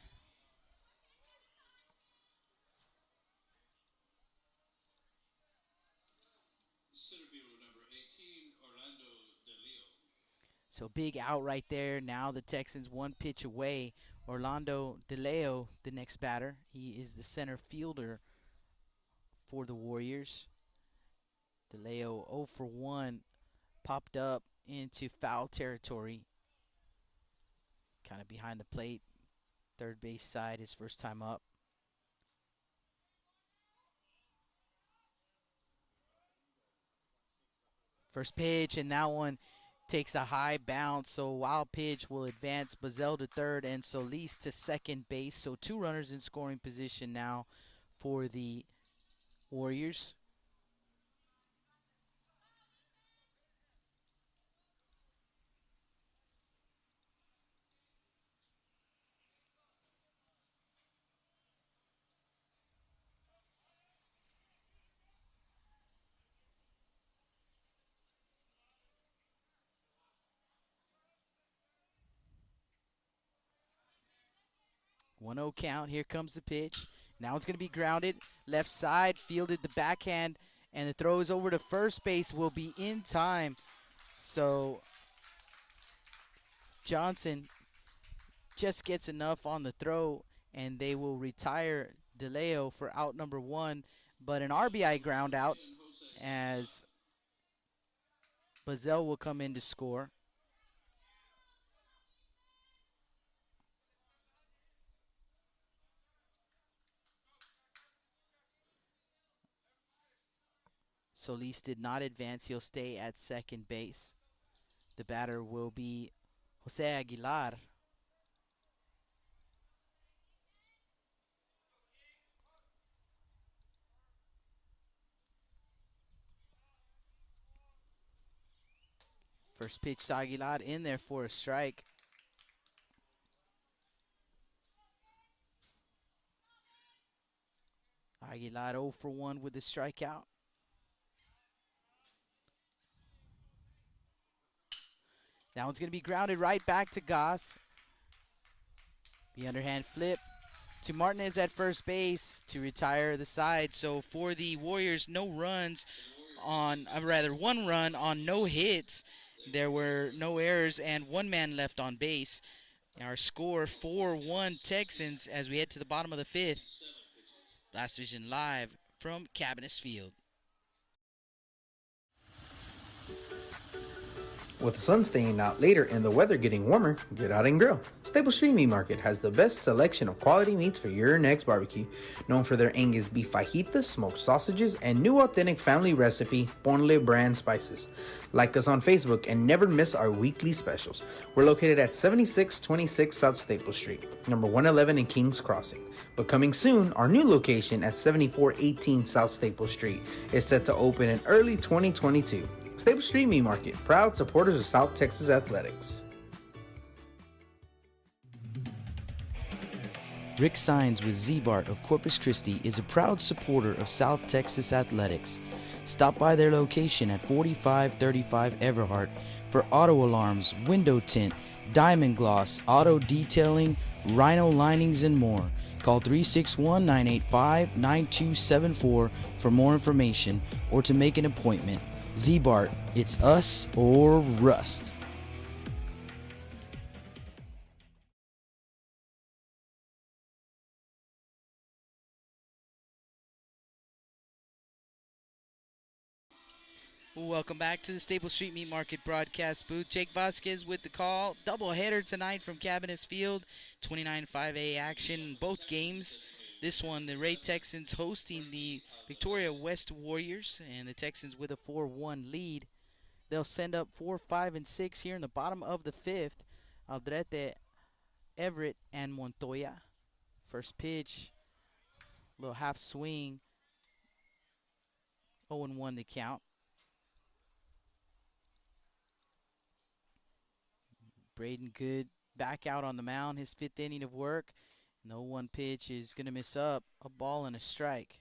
Speaker 6: Center fielder number 18, Orlando De Leo.
Speaker 1: So big out right there. Now the Texans 1 pitch away. Orlando De Leo, the next batter. He is the center fielder for the Warriors. De Leo 0 for 1. Popped up into foul territory. Kind of behind the plate. Third base side, his first time up. First pitch, and that one takes a high bounce. So wild pitch will advance Buzzell to third and Solis to second base. So 2 runners in scoring position now for the Warriors. One 0 count. Here comes the pitch. Now it's going to be grounded. Left side, fielded the backhand, and the throw is over to first base, will be in time. So Johnson just gets enough on the throw, and they will retire DeLeo for out number 1. But an RBI ground out as Bazell will come in to score. Solis did not advance. He'll stay at second base. The batter will be Jose Aguilar. First pitch to Aguilar in there for a strike. Aguilar 0 for 1 with the strikeout. That one's going to be grounded right back to Goss. The underhand flip to Martinez at first base to retire the side. So for the Warriors, no runs on, rather 1 run on no hits. There were no errors and 1 man left on base. Our score 4-1 Texans as we head to the bottom of the 5th. Blast Vision live from Cabinets Field.
Speaker 2: With the sun staying out later and the weather getting warmer, get out and grill. Stable Street Meat Market has the best selection of quality meats for your next barbecue. Known for their Angus beef fajitas, smoked sausages, and new authentic family recipe Ponle brand spices. Like us on Facebook and never miss our weekly specials. We're located at 7626 South Staple Street, number 111 in Kings Crossing. But coming soon, our new location at 7418 South Staple Street is set to open in early 2022. Stable Street Meat Market, proud supporters of South Texas Athletics.
Speaker 7: Rick Sines with Z-Bart of Corpus Christi is a proud supporter of South Texas Athletics. Stop by their location at 4535 Everhart for auto alarms, window tint, diamond gloss, auto detailing, rhino linings, and more. Call 361-985-9274 for more information or to make an appointment. Z-Bart, it's us or rust.
Speaker 1: Welcome back to the Staple Street Meat Market broadcast booth. Jake Vasquez with the call. Doubleheader tonight from Cabinets Field. 29-5A action in both games. This one, the Ray Texans hosting the Victoria West Warriors, and the Texans with a 4-1 lead. They'll send up 4, 5, and 6 here in the bottom of the 5th. Aldrete, Everett, and Montoya. First pitch, little half swing. 0-1 the count. Braden Good back out on the mound, his 5th inning of work. No 1 pitch is going to miss up. A ball and a strike.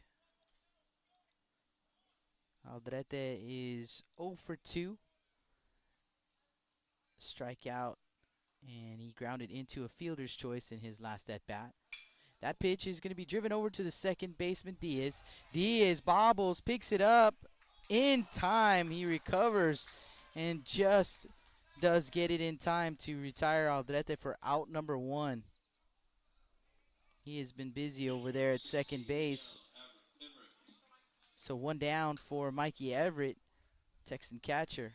Speaker 1: Aldrete is 0 for 2. Strikeout, and he grounded into a fielder's choice in his last at-bat. That pitch is going to be driven over to the second baseman, Diaz. Diaz bobbles, picks it up in time. He recovers and just does get it in time to retire Aldrete for out number 1. He has been busy over there at second base. So 1 down for Mikey Everett, Texan catcher.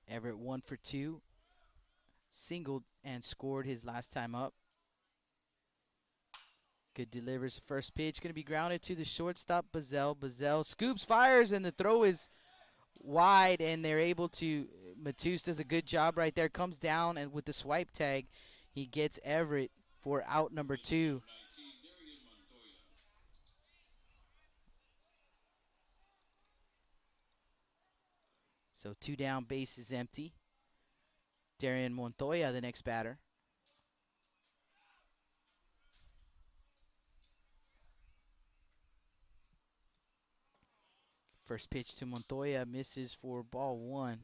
Speaker 1: Everett 1 for 2. Singled and scored his last time up. Good delivers first pitch. Going to be grounded to the shortstop, Bazell. Bazell scoops, fires, and the throw is wide, and they're able to, Matus does a good job right there, comes down, and with the swipe tag, he gets Everett for out number 2. So 2 down, base is empty. Darian Montoya, the next batter. First pitch to Montoya misses for ball 1.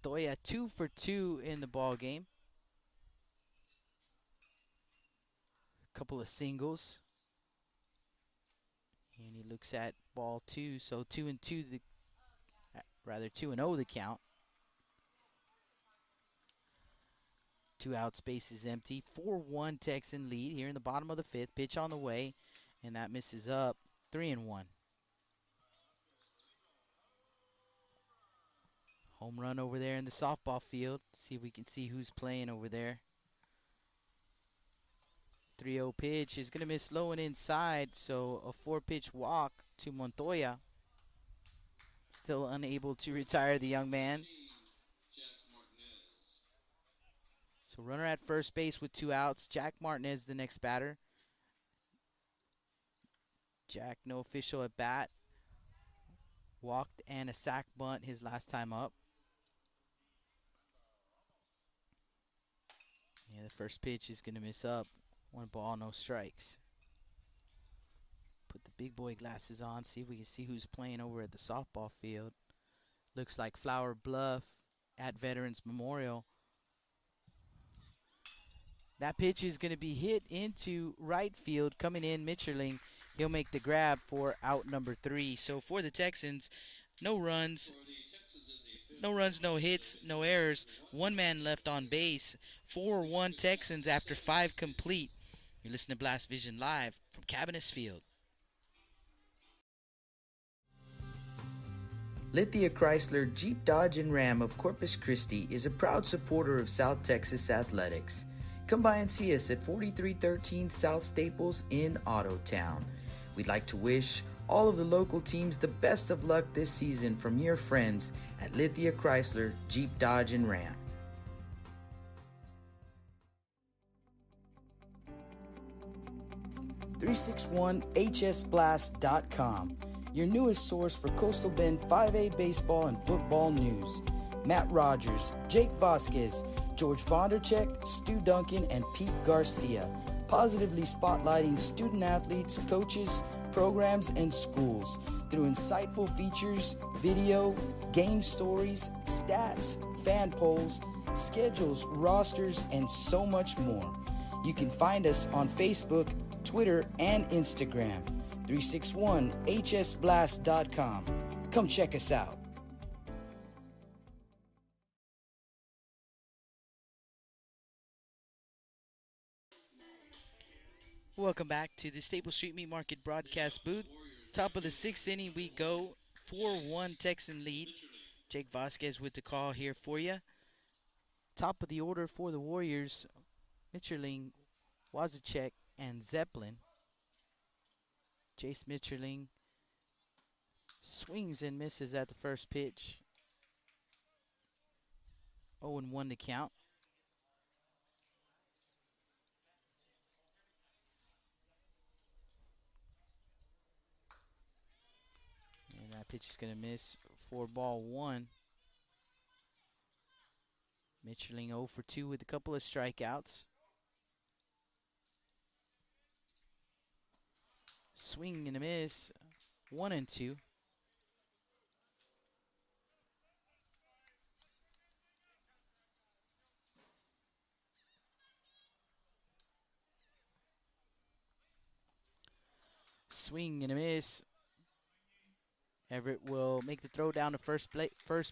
Speaker 1: Montoya 2 for 2 in the ball game. Couple of singles. And he looks at ball 2, so 2-2 rather 2-0 the count. 2 outs, base is empty. 4-1 Texan lead here in the bottom of the 5th. Pitch on the way, and that misses up. 3-1. Home run over there in the softball field. See if we can see who's playing over there. 3-0 pitch is going to miss low and inside, so a 4-pitch walk to Montoya. Still unable to retire the young man. So runner at first base with 2 outs. Jack Martinez the next batter. Jack, no official at bat. Walked and a sac bunt his last time up. Yeah, the first pitch is going to miss up. 1 ball, no strikes. Put the big boy glasses on, see if we can see who's playing over at the softball field. Looks like Flower Bluff at Veterans Memorial. That pitch is going to be hit into right field. Coming in, Mitcherling. He'll make the grab for out number 3. So for the Texans, no runs, no hits, no errors. 1 man left on base. 4-1 Texans after 5 complete. You're listening to Blast Vision live from Cabinets Field.
Speaker 7: Lithia Chrysler Jeep Dodge and Ram of Corpus Christi is a proud supporter of South Texas athletics. Come by and see us at 4313 South Staples in Ottotown. We'd like to wish all of the local teams the best of luck this season from your friends at Lithia Chrysler Jeep Dodge and Ram. .361hsblast.com, your newest source for Coastal Bend 5A baseball and football news. Matt Rogers, Jake Vasquez, George Vondercheck, Stu Duncan, and Pete Garcia, positively spotlighting student athletes, coaches, programs, and schools through insightful features, video, game stories, stats, fan polls, schedules, rosters, and so much more. You can find us on Facebook, Twitter, and Instagram. 361hsblast.com. Come check us out.
Speaker 1: Welcome back to the Staples Street Meat Market broadcast booth. Top of the 6th inning we go. 4-1 Texan lead. Jake Vasquez with the call here for you. Top of the order for the Warriors, Mitcherling, Wazacek, and Zeppelin. Jace Mitcherling swings and misses at the first pitch. 0-1 to count. And that pitch is going to miss for ball 1. Mitcherling 0 for 2 with a couple of strikeouts. Swing and a miss. 1-2. Swing and a miss. Everett will make the throw down to first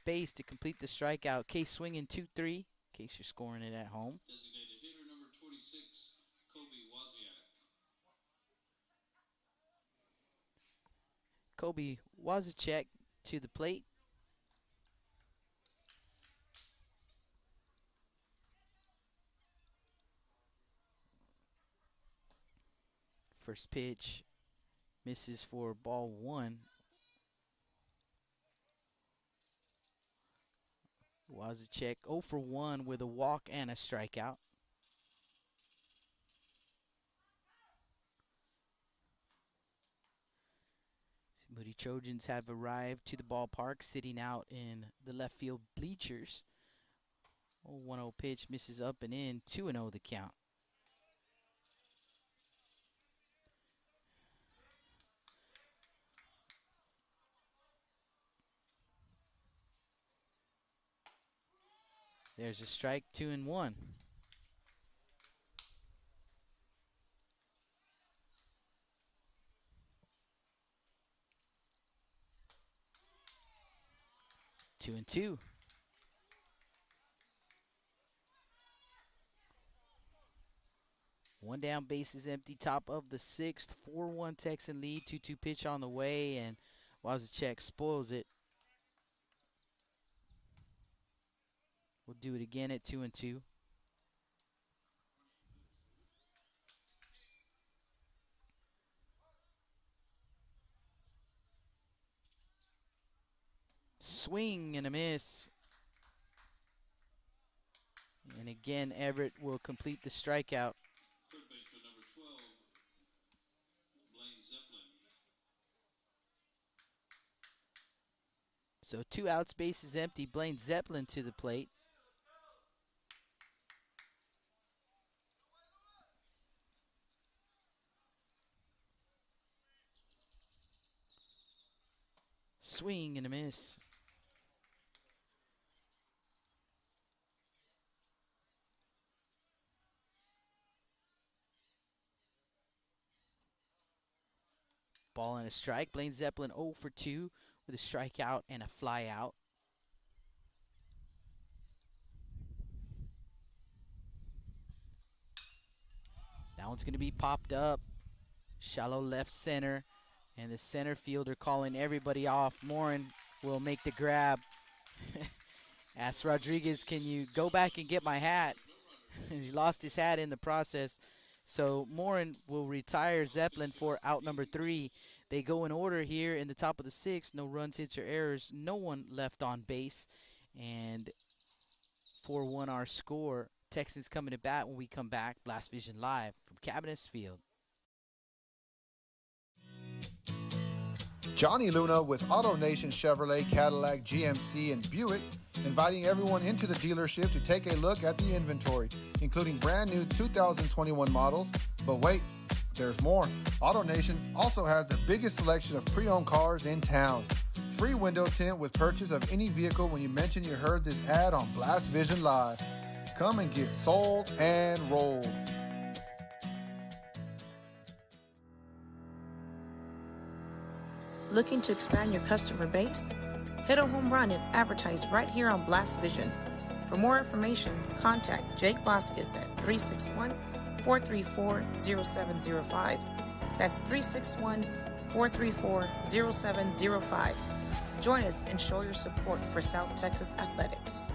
Speaker 1: base to complete the strikeout. Case swinging 2-3, in case you're scoring it at home.
Speaker 6: Designated hitter number 26, Kobe Wozniak.
Speaker 1: Kobe Wazacek to the plate. First pitch misses for ball 1. Wazacek 0 for 1 with a walk and a strikeout. Moody Trojans have arrived to the ballpark, sitting out in the left field bleachers. 1-0 pitch misses up and in, 2-0 the count. There's a strike, 2-1. Two and two. One down, base is empty. Top of the sixth, 4-1 Texan lead. 2-2 pitch on the way, and Wazachek spoils it. We'll do it again at 2-2. Swing and a miss. And again, Everett will complete the strikeout.
Speaker 6: Third baseman number 12, Blaine Zeppelin.
Speaker 1: So 2 outs, base is empty. Blaine Zeppelin to the plate. Swing and a miss. Ball and a strike. Blaine Zeppelin 0 for 2 with a strikeout and a fly out. That one's going to be popped up. Shallow left center. And the center fielder calling everybody off. Morin will make the grab. Asks Rodriguez, can you go back and get my hat? He lost his hat in the process. So Morin will retire Zeppelin for out number 3. They go in order here in the top of the 6th. No runs, hits, or errors. No one left on base. And 4-1 our score. Texans coming to bat when we come back. Blast Vision Live from Cabinets Field.
Speaker 5: Johnny Luna with AutoNation Chevrolet, Cadillac, GMC, and Buick, inviting everyone into the dealership to take a look at the inventory, including brand new 2021 models. But wait, there's more. AutoNation also has the biggest selection of pre-owned cars in town. Free window tint with purchase of any vehicle when you mention you heard this ad on Blast Vision Live. Come and get sold and rolled.
Speaker 8: Looking to expand your customer base? Hit a home run and advertise right here on Blast Vision. For more information, contact Jake Vasquez at 361-434-0705. That's 361-434-0705. Join us and show your support for South Texas Athletics.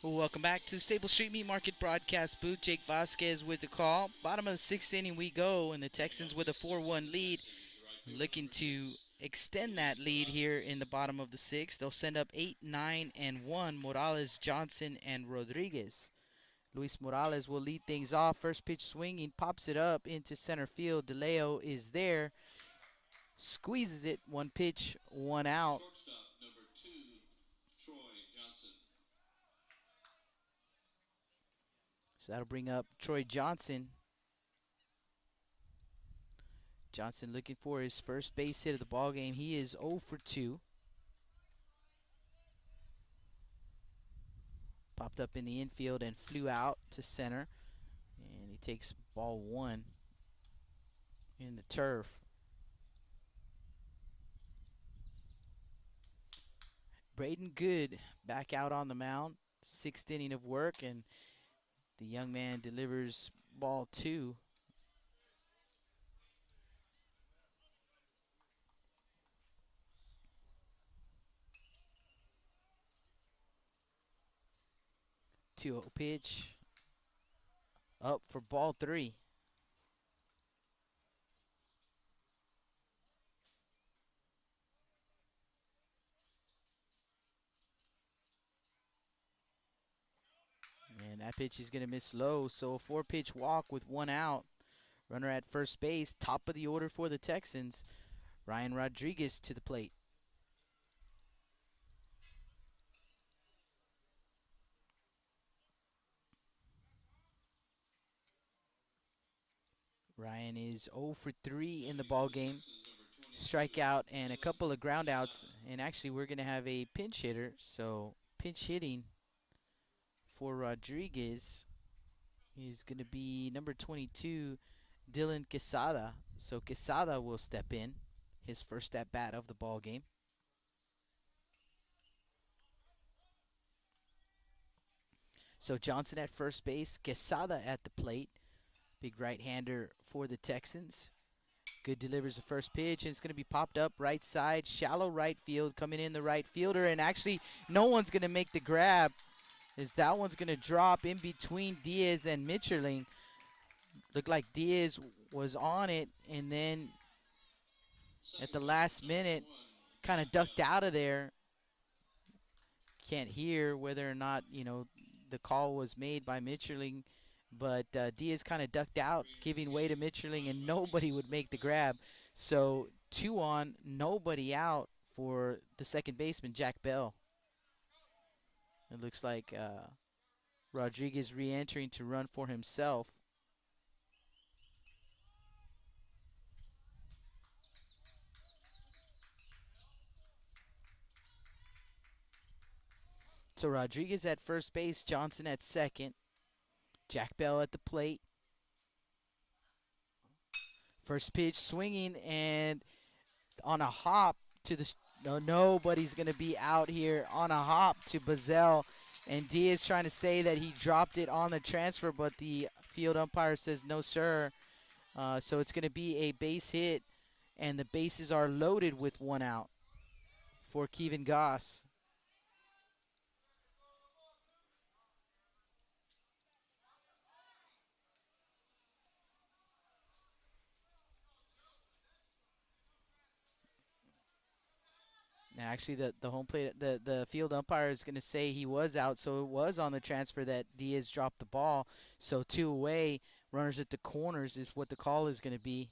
Speaker 1: Well, welcome back to the Stable Street Meat Market broadcast booth. Jake Vasquez with the call. Bottom of the 6th inning we go, and the Texans with a 4-1 lead, looking to extend that lead here in the bottom of the 6th. They'll send up 8, 9, and 1, Morales, Johnson, and Rodriguez. Luis Morales will lead things off. First pitch swinging, pops it up into center field. DeLeo is there, squeezes it. 1 pitch, 1 out.
Speaker 6: Shortstop number 2, Troy Johnson.
Speaker 1: So that'll bring up Troy Johnson. Johnson looking for his first base hit of the ball game. He is 0 for 2. Popped up in the infield and flew out to center. And he takes ball 1 in the turf. Braden Good back out on the mound. 6th inning of work, and the young man delivers ball 2. Two pitch up for ball 3. And that pitch is going to miss low, so a 4-pitch walk with 1 out. Runner at first base, top of the order for the Texans. Ryan Rodriguez to the plate. Ryan is 0 for 3 in the ball game. Strikeout and a couple of groundouts. And actually, we're going to have a pinch hitter. So, pinch hitting for Rodriguez is going to be number 22, Dylan Quesada. So, Quesada will step in, his first at bat of the ball game. So, Johnson at first base, Quesada at the plate. Big right-hander for the Texans. Good delivers the first pitch, and it's going to be popped up right side, shallow right field, coming in the right fielder, and actually no one's going to make the grab, as that one's going to drop in between Diaz and Mitscherling. Looked like Diaz was on it, and then at the last minute kind of ducked out of there. Can't hear whether or not, the call was made by Mitscherling, but Diaz kind of ducked out, giving way to Mitscherling, and nobody would make the grab. So 2 on, nobody out for the second baseman, Jack Bell. It looks like Rodriguez re-entering to run for himself. So Rodriguez at first base, Johnson at second. Jack Bell at the plate. First pitch swinging and on a hop to the nobody's going to be out here. On a hop to Bazell, and Diaz trying to say that he dropped it on the transfer, but the field umpire says no, sir. So it's going to be a base hit, and the bases are loaded with 1 out for Kevin Goss. Actually, the home plate, the field umpire is going to say he was out, so it was on the transfer that Diaz dropped the ball. So 2 away, runners at the corners is what the call is going to be.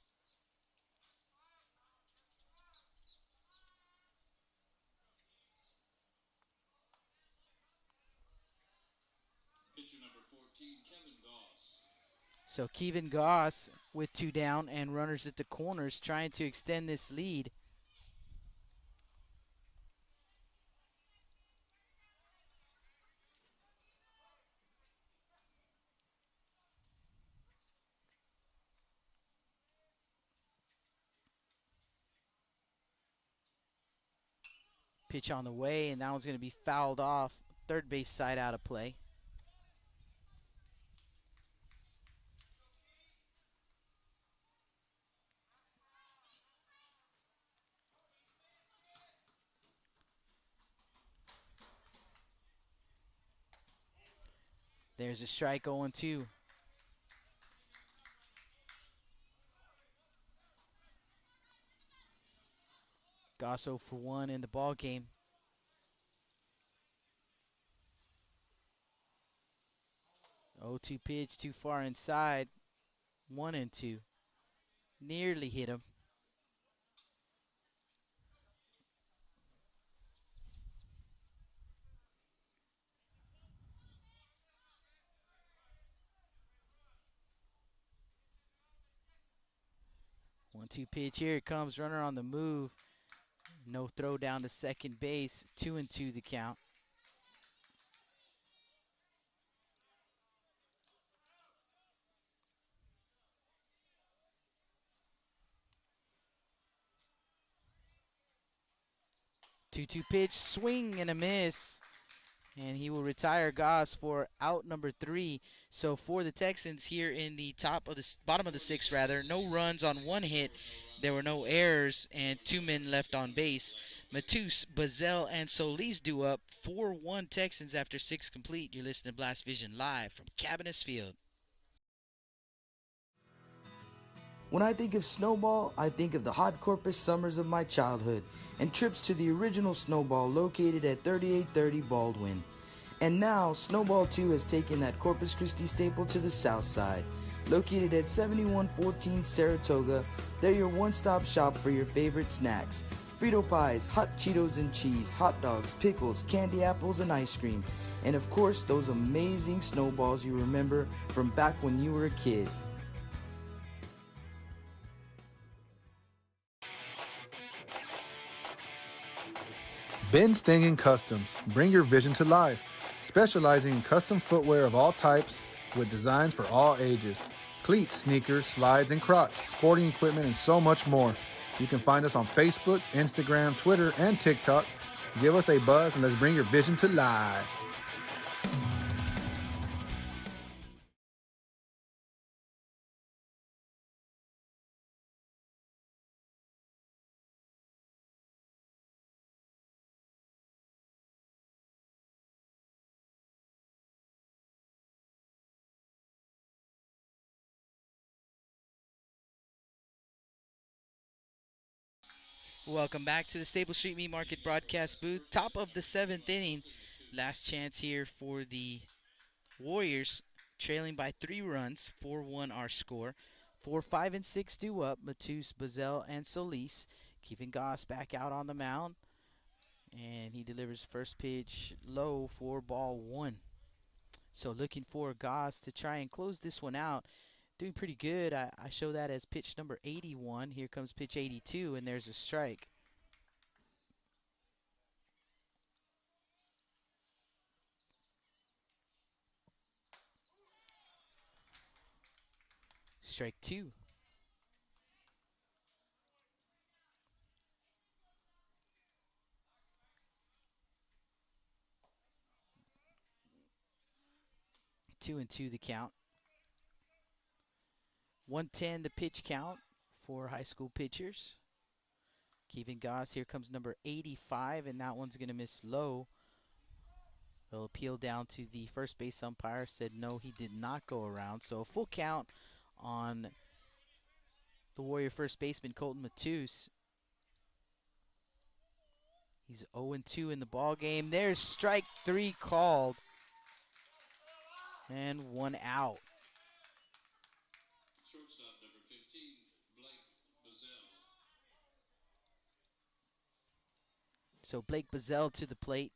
Speaker 6: Pitcher number 14, Kevin Goss.
Speaker 1: So Kevin Goss with 2 down and runners at the corners trying to extend this lead. Pitch on the way, and that one's going to be fouled off. Third base side out of play. There's a strike, 0-2. Gosso for 1 in the ball game. Oh, 2 pitch, too far inside. 1-2. Nearly hit him. One-two pitch. Here it comes. Runner on the move. No throw down to second base. 2-2 the count. Two-two pitch. Swing and a miss. And he will retire Goss for out number 3. So for the Texans here in the bottom of the 6th, rather, no runs on 1 hit. There were no errors and 2 men left on base. Matus, Bazell, and Solis do up 4-1 Texans after 6 complete. You're listening to Blast Vision live from Cabinets Field.
Speaker 7: When I think of Snowball, I think of the hot Corpus summers of my childhood and trips to the original Snowball located at 3830 Baldwin. And now, Snowball 2 has taken that Corpus Christi staple to the south side. Located at 7114 Saratoga, they're your one-stop shop for your favorite snacks. Frito pies, hot Cheetos and cheese, hot dogs, pickles, candy apples, and ice cream. And of course, those amazing snowballs you remember from back when you were a kid.
Speaker 5: Ben Stingen Customs. Bring your vision to life. Specializing in custom footwear of all types with designs for all ages. Cleats, sneakers, slides, and Crocs, sporting equipment, and so much more. You can find us on Facebook, Instagram, Twitter, and TikTok. Give us a buzz and let's bring your vision to life.
Speaker 1: Welcome back to the Staple Street Meat Market broadcast booth. Top of the 7th inning. Last chance here for the Warriors, trailing by 3 runs, 4-1 our score. 4, 5, and 6 due up. Matus, Bazell, and Solis. Keeping Goss back out on the mound. And he delivers first pitch low for ball 1. So looking for Goss to try and close this one out. Doing pretty good. I show that as pitch number 81. Here comes pitch 82, and there's a strike. Strike 2. Two and two the count. 110 the pitch count for high school pitchers. Kevin Goss, here comes number 85, and that one's going to miss low. They'll appeal down to the first base umpire, said no, he did not go around. So a full count on the Warrior first baseman, Colton Matus. He's 0-2 in the ball game. There's strike 3 called. And 1 out.
Speaker 6: Shortstop number 15, Blake Bazell.
Speaker 1: So Blake Bazell to the plate.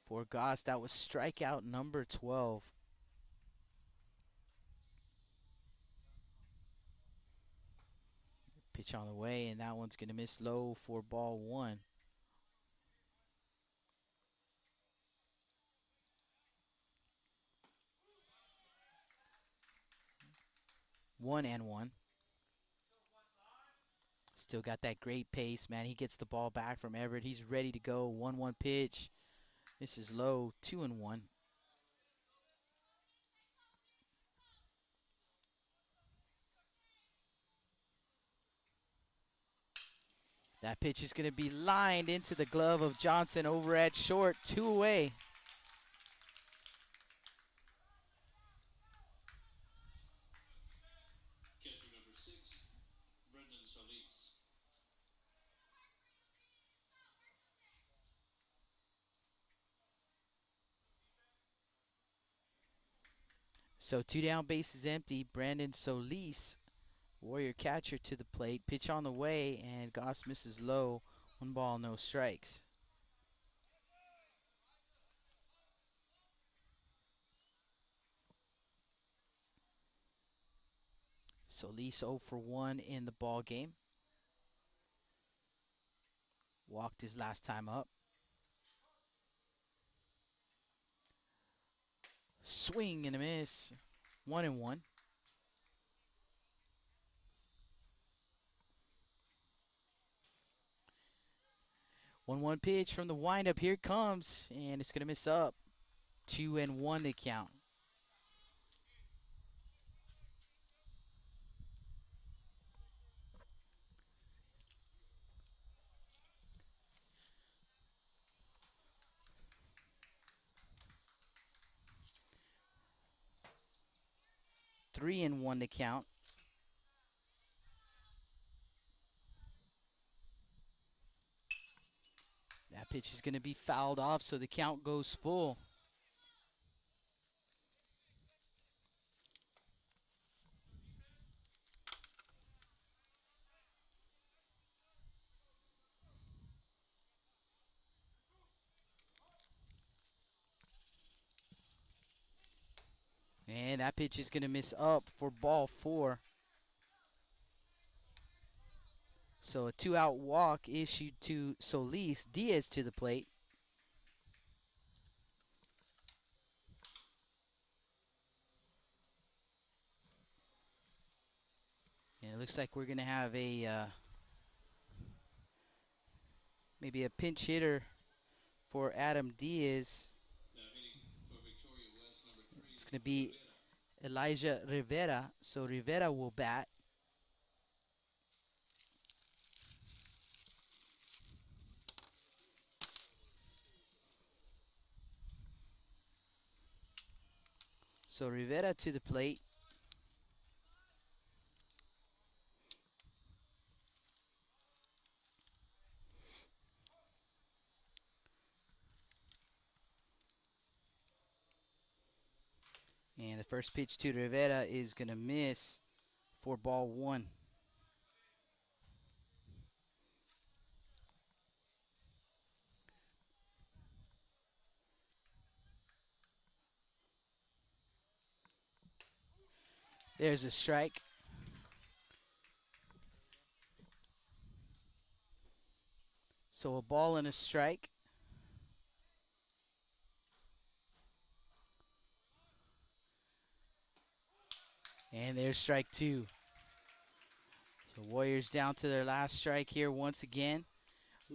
Speaker 1: For Goss, that was strikeout number 12. Pitch on the way, and that one's going to miss low for ball 1. 1-1. Still got that great pace, man. He gets the ball back from Everett. He's ready to go. 1-1 pitch. This is low. 2-1. That pitch is going to be lined into the glove of Johnson over at short. 2 away.
Speaker 6: Catcher number 6, Brendan Solis.
Speaker 1: So 2 down, bases empty. Brandon Solis, Warrior catcher, to the plate. Pitch on the way, and Goss misses low. 1 ball, no strikes. Solis 0 for 1 in the ball game. Walked his last time up. Swing and a miss. 1-1. 1-1 pitch from the windup. Here it comes, and it's going to miss up. 2-1 to count. Three and one to count. That pitch is going to be fouled off, so the count goes full. And that pitch is going to miss up for ball 4. So a 2-out walk issued to Solis. Diaz to the plate. And it looks like we're going to have a maybe a pinch hitter for Adam Diaz.
Speaker 6: Now hitting for Victoria West, number 3.
Speaker 1: It's going to be Elijah Rivera. So Rivera will bat. So Rivera to the plate. And the first pitch to Rivera is going to miss for ball 1. There's a strike. So a ball and a strike. And there's strike 2. So Warriors down to their last strike here once again.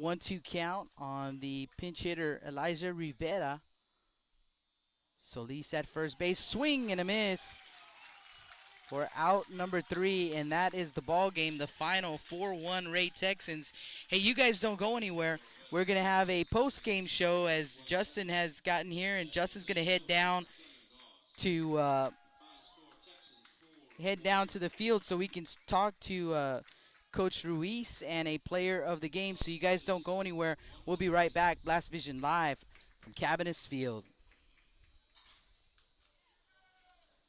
Speaker 1: 1-2 count on the pinch hitter Elijah Rivera. Solis at first base. Swing and a miss for out number 3, and that is the ball game. The final 4-1 Ray Texans. Hey, you guys don't go anywhere. We're going to have a post-game show as Justin has gotten here, and Justin's going to head down to the field so we can talk to Coach Ruiz and a player of the game. So you guys don't go anywhere. We'll be right back. Blast Vision live from Cabinets Field.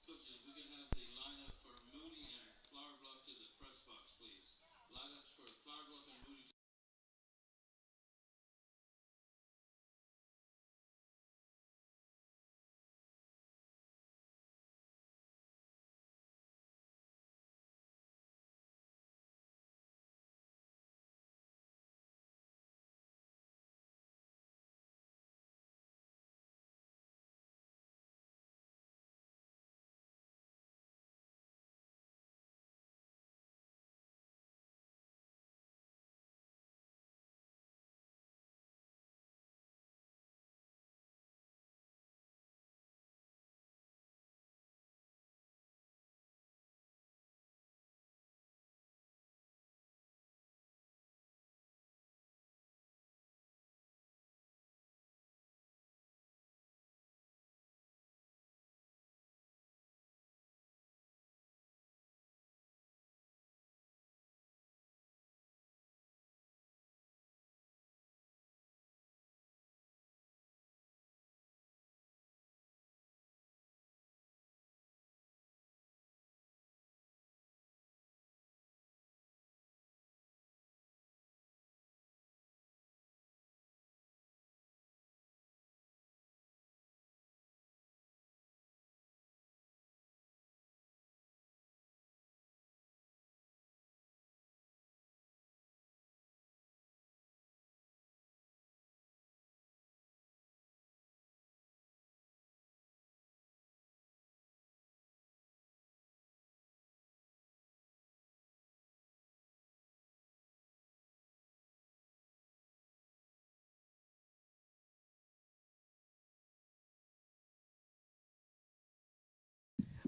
Speaker 6: Coaches, we can have the lineup for Moody and Flower Bluff to the press box, please. Lineups for Flower Bluff and Moody.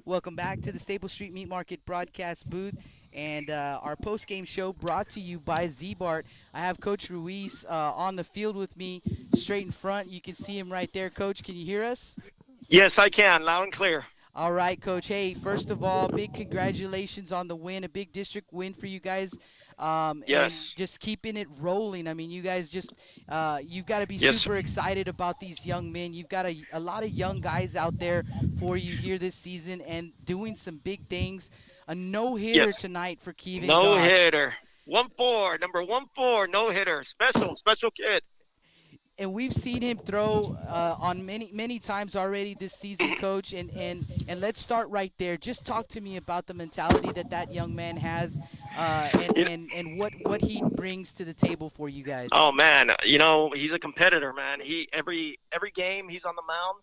Speaker 1: Welcome back to the Staples Street Meat Market broadcast booth and our post-game show brought to you by Z-Bart. I have Coach Ruiz on the field with me straight in front. You can see him right there. Coach, can you hear us?
Speaker 9: Yes, I can, loud and clear.
Speaker 1: All right, Coach. Hey, first of all, big congratulations on the win, a big district win for you guys.
Speaker 9: Yes.
Speaker 1: And just keeping it rolling. I mean, you guys just you've got to be
Speaker 9: Yes.
Speaker 1: super excited about these young men. You've got a lot of young guys out there for you here this season and doing some big things. A no-hitter
Speaker 9: Yes.
Speaker 1: tonight for Kevin
Speaker 9: No
Speaker 1: Goss.
Speaker 9: hitter. 1-4, number 1-4, no hitter. Special kid.
Speaker 1: And we've seen him throw on many times already this season, Coach. And let's start right there. Just talk to me about the mentality that young man has. and what he brings to the table for you guys.
Speaker 9: Oh man, he's a competitor, man. He every game he's on the mound,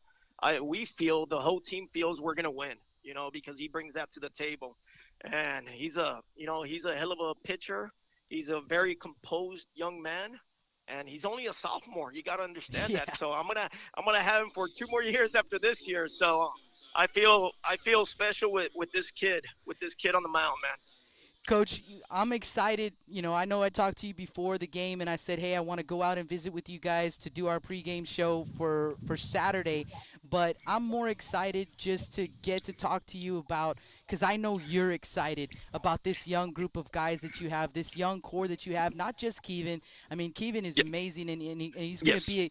Speaker 9: the whole team feels we're gonna win, because he brings that to the table, and he's a hell of a pitcher. He's a very composed young man, and he's only a sophomore. You got to understand that. So I'm gonna have him for 2 more years after this year. So I feel special with this kid on the mound, man.
Speaker 1: Coach, I'm excited. I know I talked to you before the game, and I said, hey, I want to go out and visit with you guys to do our pregame show for Saturday. But I'm more excited just to get to talk to you about, because I know you're excited about this young group of guys that you have, this young core that you have, not just Kevin. I mean, Kevin is amazing, and he's going to be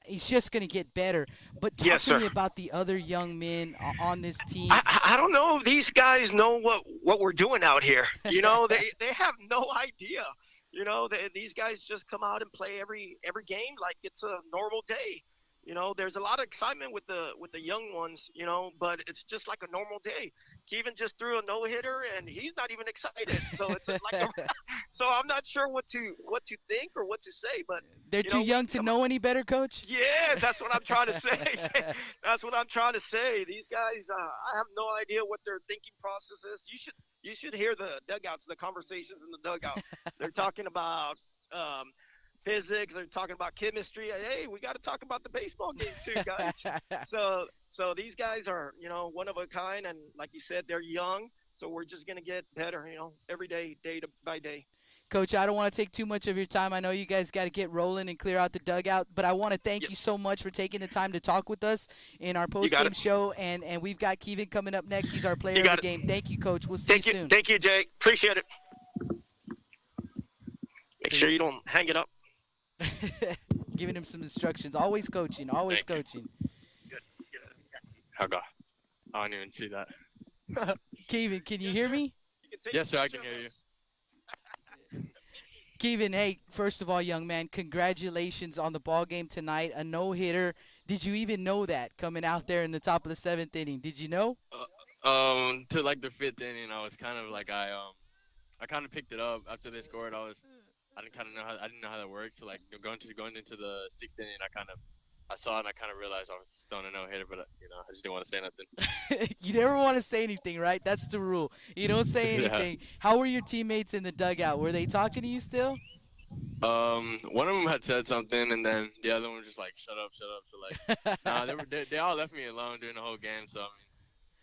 Speaker 1: he's just going to get better. But talk to me about the other young men on this team.
Speaker 9: I don't know if these guys know what we're doing out here. They have no idea. These guys just come out and play every game like it's a normal day. There's a lot of excitement with the young ones, but it's just like a normal day. Kevin just threw a no-hitter and he's not even excited. So it's so I'm not sure what to think or what to say, but
Speaker 1: they're too young to know any better, Coach?
Speaker 9: Yes, that's what I'm trying to say. That's what I'm trying to say. These guys, I have no idea what their thinking process is. You should hear the dugouts, the conversations in the dugout. They're talking about physics, they're talking about chemistry. Hey, we got to talk about the baseball game too, guys. So these guys are, one of a kind, and like you said, they're young. So we're just gonna get better, every day, by day.
Speaker 1: Coach, I don't want to take too much of your time. I know you guys got to get rolling and clear out the dugout, but I want to thank you so much for taking the time to talk with us in our post-game show, and we've got Kevin coming up next. He's our player of the game. Thank you, Coach. We'll see you soon.
Speaker 9: Thank you, Jake. Appreciate it. Make sure you don't hang it up.
Speaker 1: Giving him some instructions. Always coaching. Always coaching.
Speaker 9: Good. Oh, God. I didn't even see that.
Speaker 1: Kevin, can you hear me?
Speaker 9: Yes, sir. I can hear you.
Speaker 1: Kevin, hey, first of all, young man, congratulations on the ball game tonight. A no-hitter. Did you even know that coming out there in the top of the 7th inning? Did you know?
Speaker 10: To like the 5th inning, I was kind of like I kind of picked it up after they scored. I didn't know how that worked. So like going into the 6th inning, I saw it and I kind of realized I was throwing a no-hitter, but I just didn't want to say nothing.
Speaker 1: You never want to say anything, right? That's the rule. You don't say anything. Yeah. How were your teammates in the dugout? Were they talking to you still?
Speaker 10: One of them had said something, and then the other one was just like, "Shut up." So like, nah, they all left me alone during the whole game. So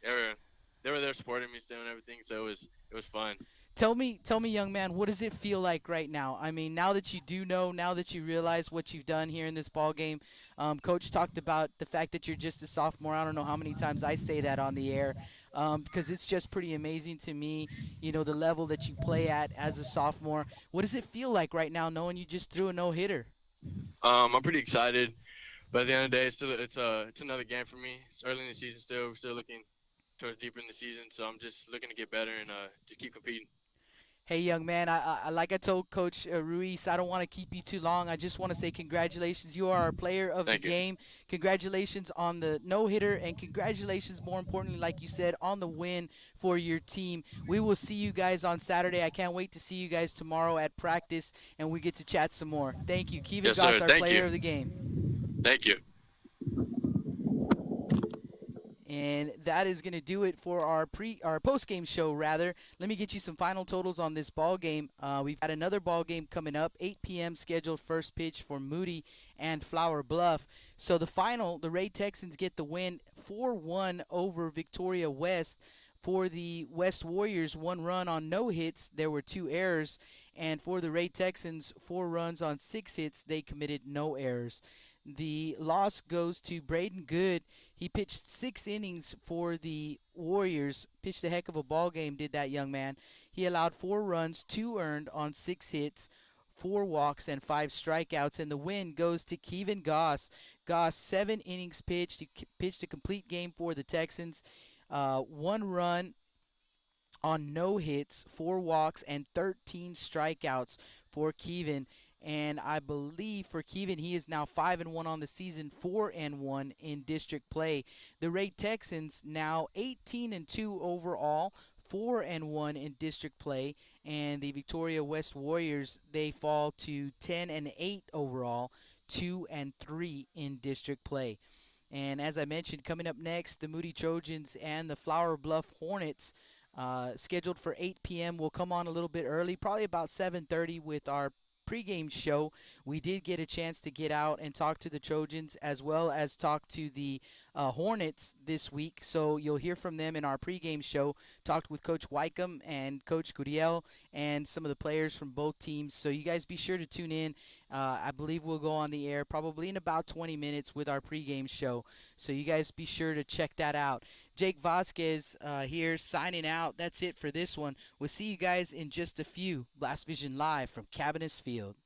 Speaker 10: I mean, they were there supporting me still and everything. So it was fun.
Speaker 1: Tell me, young man, what does it feel like right now? I mean, now that you do know, now that you realize what you've done here in this ball game, Coach talked about the fact that you're just a sophomore. I don't know how many times I say that on the air because it's just pretty amazing to me, the level that you play at as a sophomore. What does it feel like right now knowing you just threw a no-hitter?
Speaker 10: I'm pretty excited, but at the end of the day, it's another game for me. It's early in the season still. We're still looking towards deeper in the season, so I'm just looking to get better and just keep competing.
Speaker 1: Hey, young man, I like I told Coach Ruiz, I don't want to keep you too long. I just want to say congratulations. You are our player of the game. Congratulations on the no-hitter, and congratulations, more importantly, like you said, on the win for your team. We will see you guys on Saturday. I can't wait to see you guys tomorrow at practice, and we get to chat some more. Thank you. Kevin Goss, our player of the game.
Speaker 10: Thank you.
Speaker 1: And that is going to do it for our post-game show, rather. Let me get you some final totals on this ball game. We've got another ball game coming up, 8 p.m. scheduled first pitch for Moody and Flower Bluff. So the Ray Texans get the win 4-1 over Victoria West. For the West Warriors, 1 run on no hits. There were 2 errors. And for the Ray Texans, 4 runs on 6 hits. They committed no errors. The loss goes to Braden Good. He pitched 6 innings for the Warriors. Pitched a heck of a ball game, did that young man. He allowed 4 runs, 2 earned on 6 hits, 4 walks, and 5 strikeouts. And the win goes to Kevin Goss. Goss, 7 innings pitched. He pitched a complete game for the Texans. 1 run on no hits, 4 walks, and 13 strikeouts for Kevin. And I believe for Kevin, he is now 5-1 on the season, 4-1 in district play. The Ray Texans now 18-2 overall, 4-1 in district play, and the Victoria West Warriors, they fall to 10-8 overall, 2-3 in district play. And as I mentioned, coming up next, the Moody Trojans and the Flower Bluff Hornets, scheduled for 8 p.m. We'll come on a little bit early, probably about 7:30 with our pregame show. We did get a chance to get out and talk to the Trojans as well as talk to the Hornets this week. So you'll hear from them in our pregame show. Talked with Coach Wycombe and Coach Guriel and some of the players from both teams. So you guys be sure to tune in. I believe we'll go on the air probably in about 20 minutes with our pregame show. So you guys be sure to check that out. Jake Vasquez here signing out. That's it for this one. We'll see you guys in just a few. Blast Vision Live from Cabinets Field.